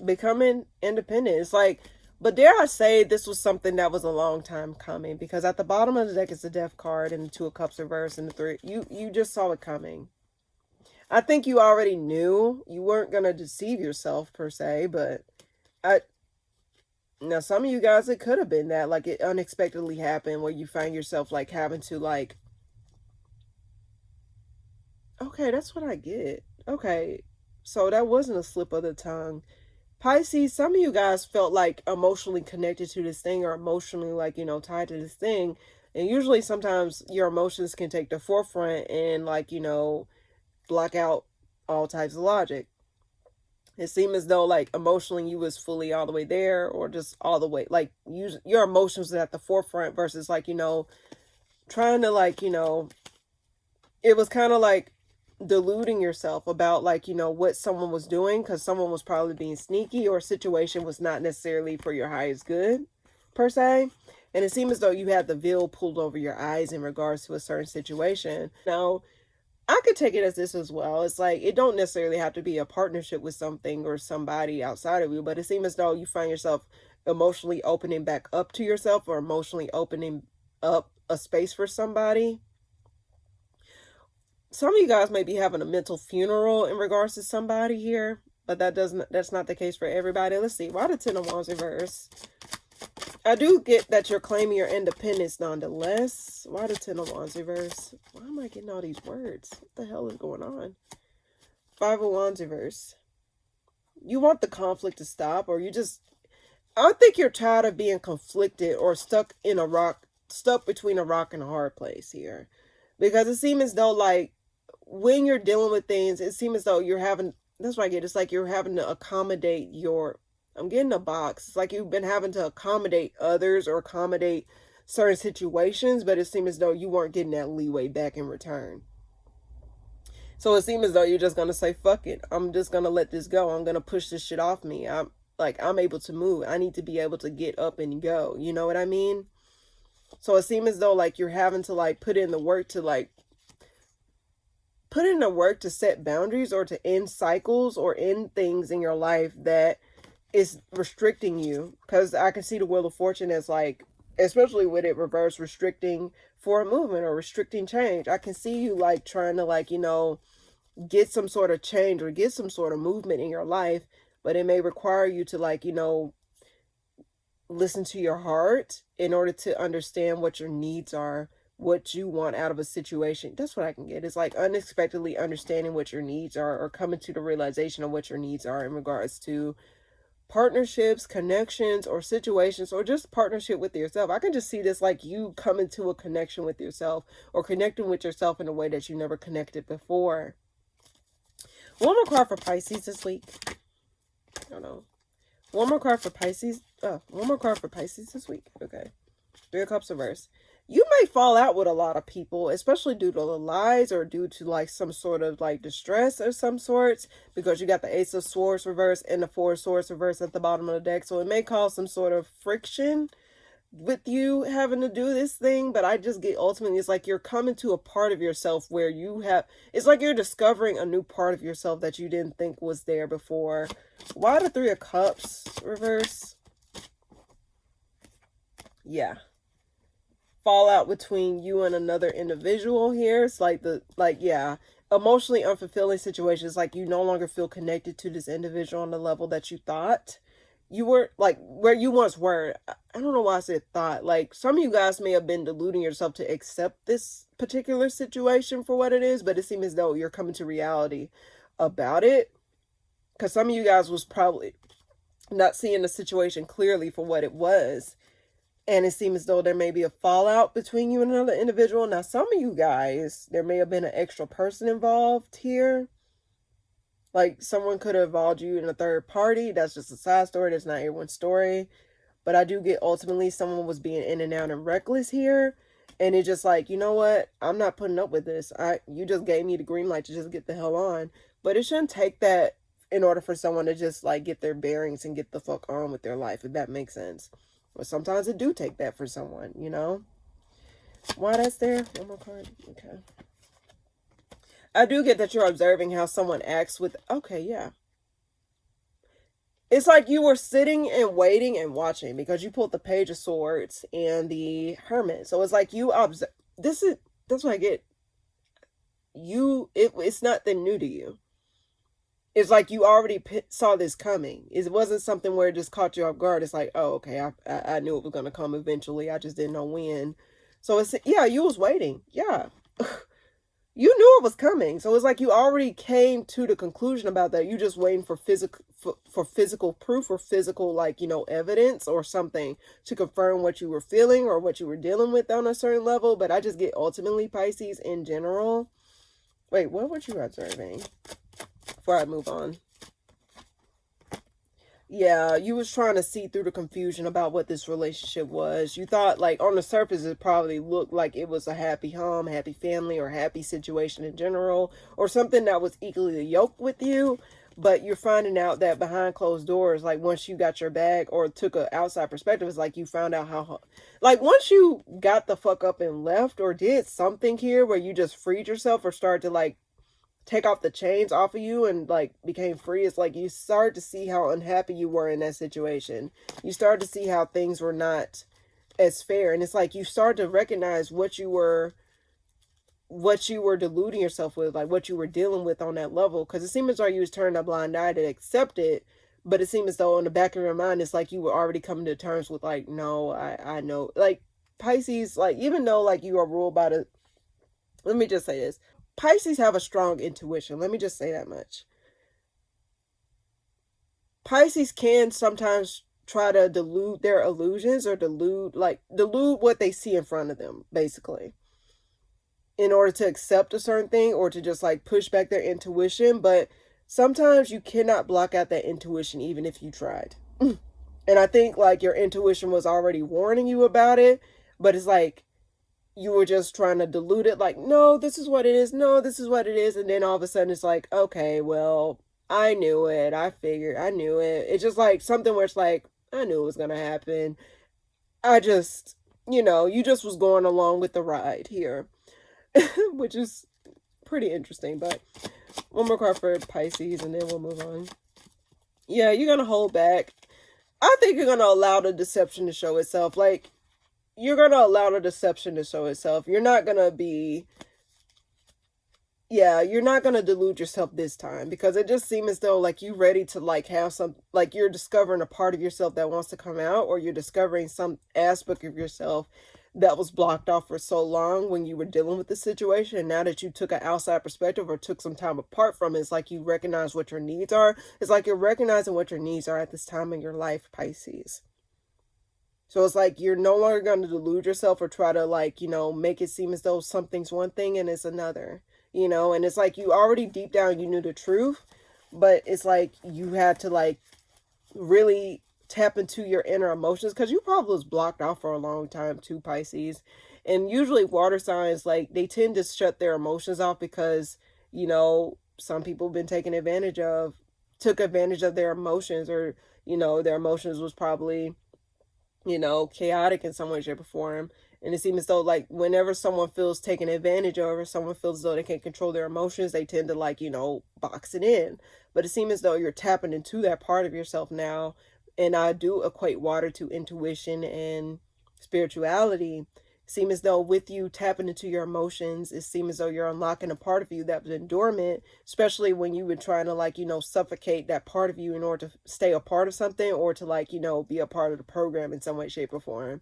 becoming independent. It's like, but dare I say this was something that was a long time coming, because at the bottom of the deck is the Death card and the 2 of Cups reverse and the 3. You just saw it coming. I think you already knew. You weren't going to deceive yourself per se, but now some of you guys, it could have been that like it unexpectedly happened where you find yourself like having to like, okay, that's what I get. Okay. So that wasn't a slip of the tongue. Pisces, some of you guys felt like emotionally connected to this thing, or emotionally like, you know, tied to this thing. And usually sometimes your emotions can take the forefront and like, you know, block out all types of logic. It seemed as though like emotionally you was fully all the way there, or just all the way, like your emotions was at the forefront versus like, you know, trying to like, you know, it was kind of like deluding yourself about like, you know, what someone was doing, because someone was probably being sneaky, or a situation was not necessarily for your highest good per se. And it seemed as though you had the veil pulled over your eyes in regards to a certain situation. Now, I could take it as this as well. It's like, it don't necessarily have to be a partnership with something or somebody outside of you, but it seems as though you find yourself emotionally opening back up to yourself, or emotionally opening up a space for somebody. Some of you guys may be having a mental funeral in regards to somebody here, but that's not the case for everybody. Let's see. Why the 10 of Wands reverse? I do get that you're claiming your independence nonetheless. Why the 10 of Wands reverse? Why am I getting all these words? What the hell is going on? 5 of Wands reverse. You want the conflict to stop, or you just, I think you're tired of being conflicted or stuck between a rock and a hard place here. Because it seems as though like when you're dealing with things, it seems as though you're having, that's what I get. It's like you're having to accommodate your, I'm getting a box. It's like you've been having to accommodate others or accommodate certain situations, but it seemed as though you weren't getting that leeway back in return. So it seems as though you're just going to say, fuck it. I'm just going to let this go. I'm going to push this shit off me. I'm able to move. I need to be able to get up and go. You know what I mean? So it seems as though like you're having to like put in the work to set boundaries, or to end cycles or end things in your life that is restricting you. Because I can see the Wheel of Fortune as like, especially with it reverse, restricting for a movement or restricting change. I can see you like trying to like, you know, get some sort of change or get some sort of movement in your life, but it may require you to like, you know, listen to your heart in order to understand what your needs are, what you want out of a situation. That's what I can get. It's like unexpectedly understanding what your needs are, or coming to the realization of what your needs are in regards to partnerships, connections, or situations, or just partnership with yourself. I can just see this like you coming to a connection with yourself, or connecting with yourself in a way that you never connected before. One more card for Pisces this week. I don't know. One more card for Pisces. One more card for Pisces this week. Okay. 3 of Cups reverse. You may fall out with a lot of people, especially due to the lies, or due to like some sort of like distress of some sorts, because you got the Ace of Swords reverse and the 4 of Swords reverse at the bottom of the deck. So it may cause some sort of friction with you having to do this thing, but I just get ultimately, it's like you're coming to a part of yourself where you have, it's like you're discovering a new part of yourself that you didn't think was there before. Why the Three of Cups reverse? Yeah. Fallout between you and another individual here. It's like yeah, emotionally unfulfilling situations. Like you no longer feel connected to this individual on the level that you thought you were, like where you once were. I don't know why I said thought. Like some of you guys may have been deluding yourself to accept this particular situation for what it is, but it seems as though you're coming to reality about it. Because some of you guys was probably not seeing the situation clearly for what it was. And it seems as though there may be a fallout between you and another individual. Now, some of you guys, there may have been an extra person involved here. Like, someone could have involved you in a third party. That's just a side story. That's not everyone's story. But I do get ultimately someone was being in and out and reckless here. And it's just like, you know what? I'm not putting up with this. You just gave me the green light to just get the hell on. But it shouldn't take that in order for someone to just, like, get their bearings and get the fuck on with their life, if that makes sense. But sometimes it do take that for someone, you know? Why that's there? One more card. Okay. I do get that you're observing how someone acts with... Okay, yeah. It's like you were sitting and waiting and watching because you pulled the Page of Swords and the Hermit. So it's like you observe... That's what I get. It's nothing new to you. It's like you already saw this coming. It wasn't something where it just caught you off guard. It's like, oh, okay, I knew it was going to come eventually. I just didn't know when. So it's, yeah, you was waiting. Yeah. You knew it was coming. So it's like you already came to the conclusion about that. You just waiting for physical proof or physical, like, you know, evidence or something to confirm what you were feeling or what you were dealing with on a certain level. But I just get ultimately Pisces in general. Wait, what were you observing? Before I move on. Yeah, you was trying to see through the confusion about what this relationship was. You thought, like, on the surface, it probably looked like it was a happy home, happy family, or happy situation in general, or something that was equally yoked with you. But you're finding out that behind closed doors, like, once you got your bag or took an outside perspective, it's like you found out how, like, once you got the fuck up and left or did something here where you just freed yourself or started to, like, take off the chains off of you and like became free, it's like you start to see how unhappy you were in that situation. You start to see how things were not as fair, and it's like you start to recognize what you were deluding yourself with, like what you were dealing with on that level, because it seemed as though you was turning a blind eye to accept it, but it seemed as though in the back of your mind it's like you were already coming to terms with, like, no, I know, like Pisces, like even though like you are ruled by the, let me just say this, Pisces have a strong intuition. Let me just say that much. Pisces can sometimes try to delude their illusions or delude what they see in front of them, basically, in order to accept a certain thing or to just like push back their intuition. But sometimes you cannot block out that intuition even if you tried. And I think like your intuition was already warning you about it, but it's like you were just trying to dilute it, like, no, this is what it is, no, this is what it is, and then all of a sudden it's like, okay, well, I knew it, I figured, I knew it. It's just like something where it's like, I knew it was gonna happen. I just, you know, you just was going along with the ride here, which is pretty interesting. But one more card for Pisces, and then we'll move on. Yeah, you're gonna hold back. I think you're gonna allow the deception to show itself. Like, you're going to allow the deception to show itself. You're not going to be, yeah, you're not going to delude yourself this time, because it just seems as though like you're ready to like have some, like you're discovering a part of yourself that wants to come out, or you're discovering some aspect of yourself that was blocked off for so long when you were dealing with the situation. And now that you took an outside perspective or took some time apart from it, it's like you recognize what your needs are. It's like you're recognizing what your needs are at this time in your life, Pisces. So it's like you're no longer going to delude yourself or try to, like, you know, make it seem as though something's one thing and it's another, you know. And it's like you already deep down you knew the truth, but it's like you had to like really tap into your inner emotions, because you probably was blocked off for a long time too, Pisces. And usually water signs, like, they tend to shut their emotions off because, you know, some people have been took advantage of their emotions, or, you know, their emotions was probably you know, chaotic in some way, shape, or form. And it seems as though, like, whenever someone feels taken advantage of, or someone feels as though they can't control their emotions, they tend to, like, you know, box it in. But it seems as though you're tapping into that part of yourself now. And I do equate water to intuition and spirituality. It seems as though with you tapping into your emotions, it seems as though you're unlocking a part of you that's been dormant, especially when you've been trying to, like, you know, suffocate that part of you in order to stay a part of something, or to, like, you know, be a part of the program in some way, shape, or form.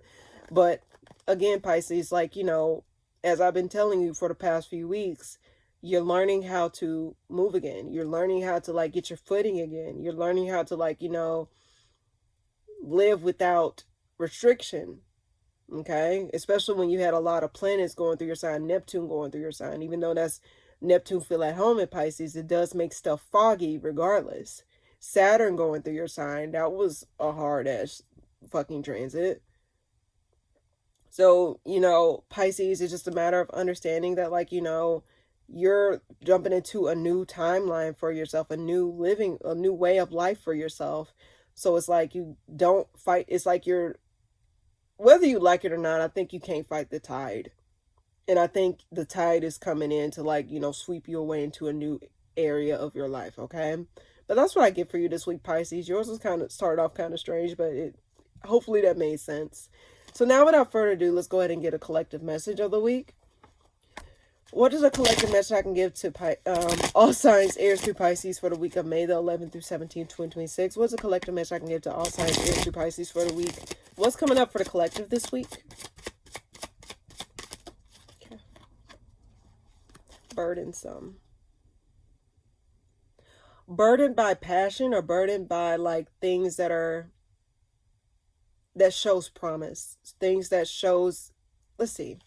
But again, Pisces, like, you know, as I've been telling you for the past few weeks, you're learning how to move again. You're learning how to, like, get your footing again. You're learning how to, like, you know, live without restriction. Okay, especially when you had a lot of planets going through your sign, Neptune going through your sign. Even though that's Neptune feel at home in Pisces, it does make stuff foggy regardless. Saturn going through your sign, that was a hard ass fucking transit. So, you know, Pisces is just a matter of understanding that, like, you know, you're jumping into a new timeline for yourself, a new way of life for yourself. So it's like you don't fight. It's like you're, whether you like it or not, I think you can't fight the tide. And I think the tide is coming in to, like, you know, sweep you away into a new area of your life, okay? But that's what I get for you this week, Pisces. Yours was kind of started off kind of strange, but hopefully that made sense. So now without further ado, let's go ahead and get a collective message of the week. What is a collective message I can give to all signs, Aries through Pisces for the week of May the 11th through 17th, 2026? What's a collective message I can give to all signs, Aries through Pisces for the week? What's coming up for the collective this week? Okay. Burdensome. Burdened by passion, or burdened by, like, things that shows promise. Things that shows, let's see.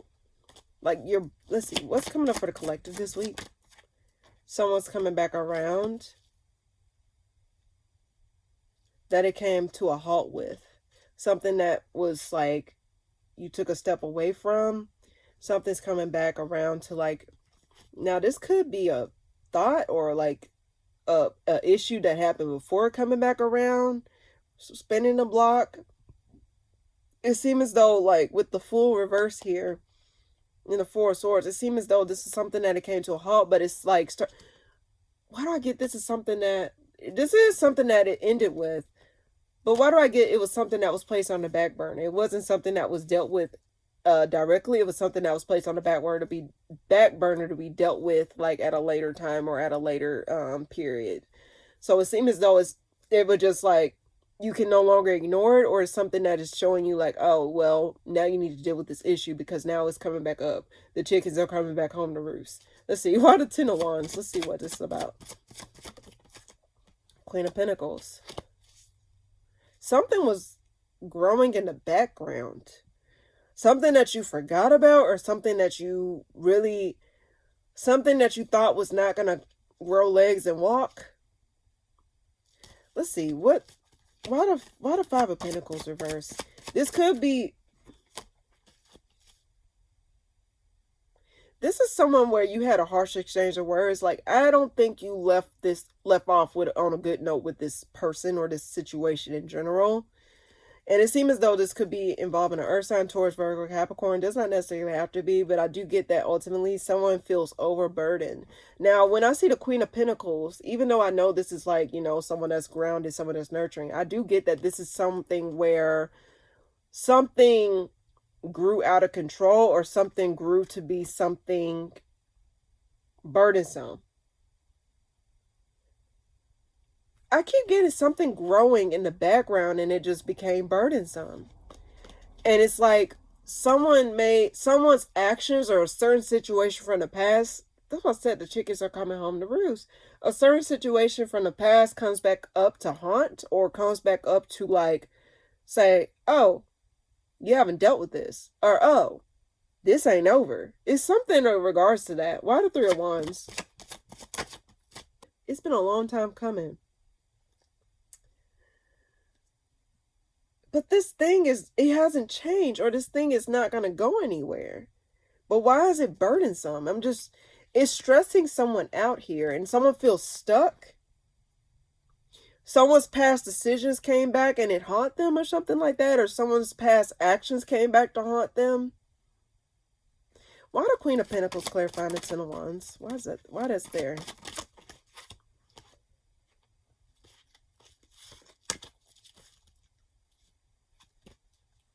Like, let's see, what's coming up for the collective this week? Someone's coming back around that it came to a halt with. Something that was like you took a step away from. Something's coming back around to, like, now this could be a thought or like a issue that happened before coming back around, spinning the block. It seems as though, like, with the full reverse here in the Four of Swords, it seems as though this is something that it came to a halt, but it's like, why do I get this is something that it ended with? But why do I get it was something that was placed on the back burner? It wasn't something that was dealt with directly. It was something that was placed on the back burner to be dealt with, like, at a later time or at a later period. So it seems as though it would just, like, you can no longer ignore it, or it's something that is showing you, like, oh, well, now you need to deal with this issue because now it's coming back up. The chickens are coming back home to roost. Let's see. Why the Ten of Wands? Let's see what this is about. Queen of Pentacles. Something was growing in the background. Something that you forgot about, or something that you thought was not going to grow legs and walk. Let's see. Why the Five of Pentacles reverse? This is someone where you had a harsh exchange of words. Like, I don't think you left off on a good note with this person or this situation in general. And it seems as though this could be involving an earth sign, Taurus, Virgo, Capricorn. It does not necessarily have to be, but I do get that ultimately someone feels overburdened. Now, when I see the Queen of Pentacles, even though I know this is, like, you know, someone that's grounded, someone that's nurturing, I do get that this is something where something grew out of control, or something grew to be something burdensome. I keep getting something growing in the background and it just became burdensome. And it's like someone's actions or a certain situation from the past. That's what I said, the chickens are coming home to roost. A certain situation from the past comes back up to haunt, or comes back up to, like, say, oh, you haven't dealt with this. Or, oh, this ain't over. It's something in regards to that. Why the Three of Wands? It's been a long time coming. But this thing it hasn't changed, or this thing is not going to go anywhere. But why is it burdensome? It's stressing someone out here, and someone feels stuck. someone's past decisions came back and it haunt them or something like that, or someone's past actions came back to haunt them. Why the Queen of Pentacles clarifying the Ten of Wands? Why is that? Why that's there?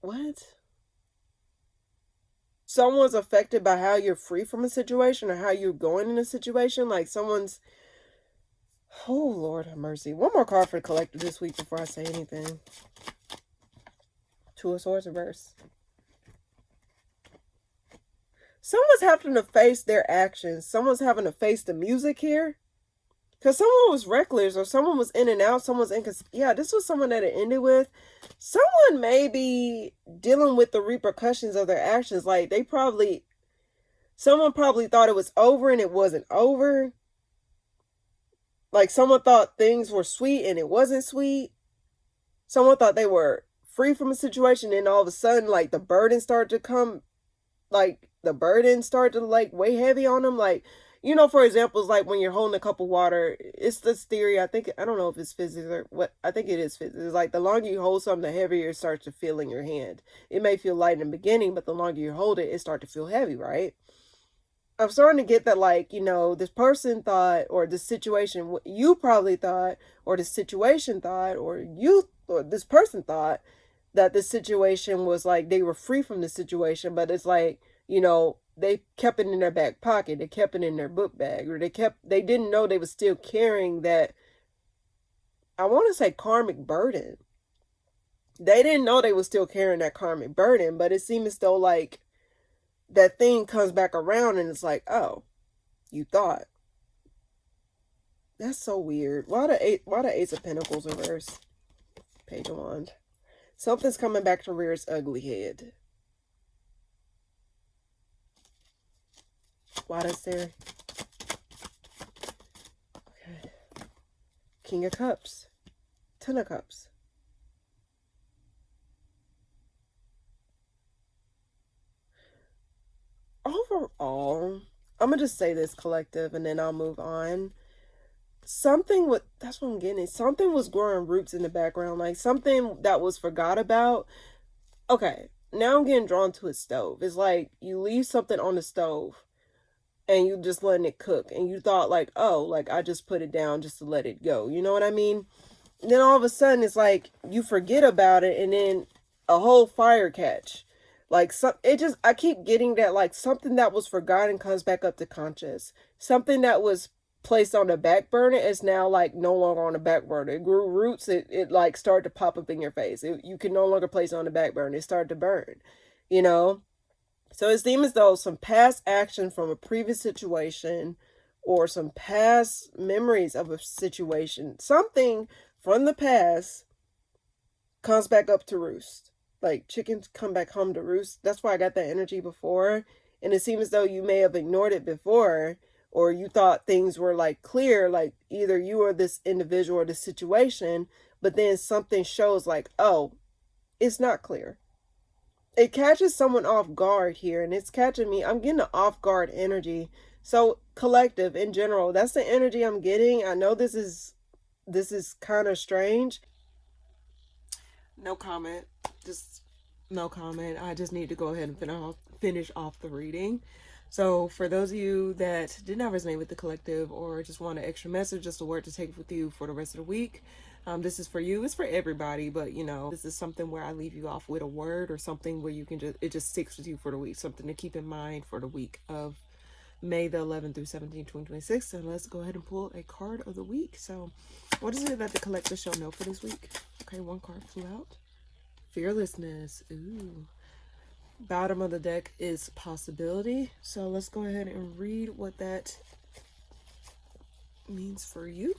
What? Someone's affected by how you're free from a situation or how you're going in a situation. Like someone's... Oh, Lord have mercy. One more card for the collective this week before I say anything. Two of Swords reverse. Someone's having to face their actions. Someone's having to face the music here. Because someone was reckless or someone was in and out. Someone's yeah, this was someone that it ended with. Someone may be dealing with the repercussions of their actions. Like they probably... Someone probably thought it was over and it wasn't over. Like someone thought things were sweet and it wasn't sweet. Someone thought they were free from a situation and all of a sudden like the burden started to come, like the burden started to like weigh heavy on them. Like, you know, for example, it's like when you're holding a cup of water, it's this theory, I think, I don't know if it's physics or what, I think it is physics. It's like the longer you hold something, the heavier it starts to feel in your hand. It may feel light in the beginning, but the longer you hold it, it starts to feel heavy, right? I'm starting to get that, like, you know, this person thought, or this situation, you probably thought, or this situation thought, or this person thought that this situation was like, they were free from the situation, but it's like, you know, they kept it in their back pocket, they kept it in their book bag, or they didn't know they was still carrying that, I want to say karmic burden. They didn't know they was still carrying that karmic burden, but it seemed as though like, that thing comes back around and it's like, oh, you thought. That's so weird. Why the Ace of Pentacles reverse? Page of Wands. Something's coming back to rear its ugly head. Why that's there? Okay. King of Cups. Ten of Cups. Overall, I'm gonna just say this, collective, and then I'll move on. Something with, that's what I'm getting. Something was growing roots in the background, like something that was forgot about. Okay, now I'm getting drawn to a stove. It's like you leave something on the stove and you just letting it cook, and you thought like, oh, like I just put it down just to let it go. You know what I mean? And then all of a sudden it's like you forget about it, and then a whole fire catch. Like, I keep getting that, like, something that was forgotten comes back up to conscious. Something that was placed on the back burner is now, like, no longer on the back burner. It grew roots. It like, started to pop up in your face. You can no longer place it on the back burner. It started to burn, you know? So it seems as though some past action from a previous situation or some past memories of a situation, something from the past comes back up to roost. Like chickens come back home to roost. That's why I got that energy before. And it seems as though you may have ignored it before, or you thought things were like clear, like either you or this individual or this situation, but then something shows like, oh, it's not clear. It catches someone off guard here, and it's catching me. I'm getting an off guard energy. So collective in general, that's the energy I'm getting. I know this is kind of strange. No comment. Just no comment. I just need to go ahead and finish off the reading. So for those of you that did not resonate with the collective or just want an extra message, just a word to take with you for the rest of the week, this is for you. It's for everybody, but you know, this is something where I leave you off with a word or something where you can it just sticks with you for the week. Something to keep in mind for the week of May the 11th through 17th, 2026. And let's go ahead and pull a card of the week. So what is it that the collective shall know for this week? Okay, one card flew out. Fearlessness. Ooh. Bottom of the deck is possibility. So let's go ahead and read what that means for you.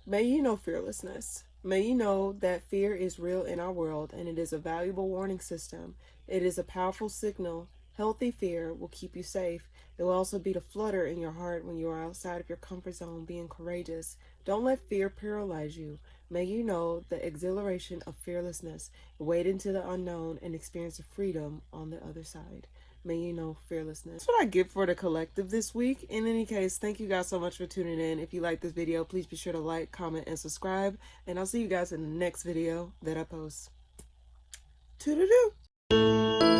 May you know fearlessness. May you know that fear is real in our world, and it is a valuable warning system. It is a powerful signal. Healthy fear will keep you safe. It will also be the flutter in your heart when you are outside of your comfort zone, being courageous. Don't let fear paralyze you. May you know the exhilaration of fearlessness. Wade into the unknown and experience the freedom on the other side. may you know fearlessness. That's what I get for the collective this week. In any case, thank you guys so much for tuning in. If you like this video, please be sure to like, comment, and subscribe. And I'll see you guys in the next video that I post. Toodaloo!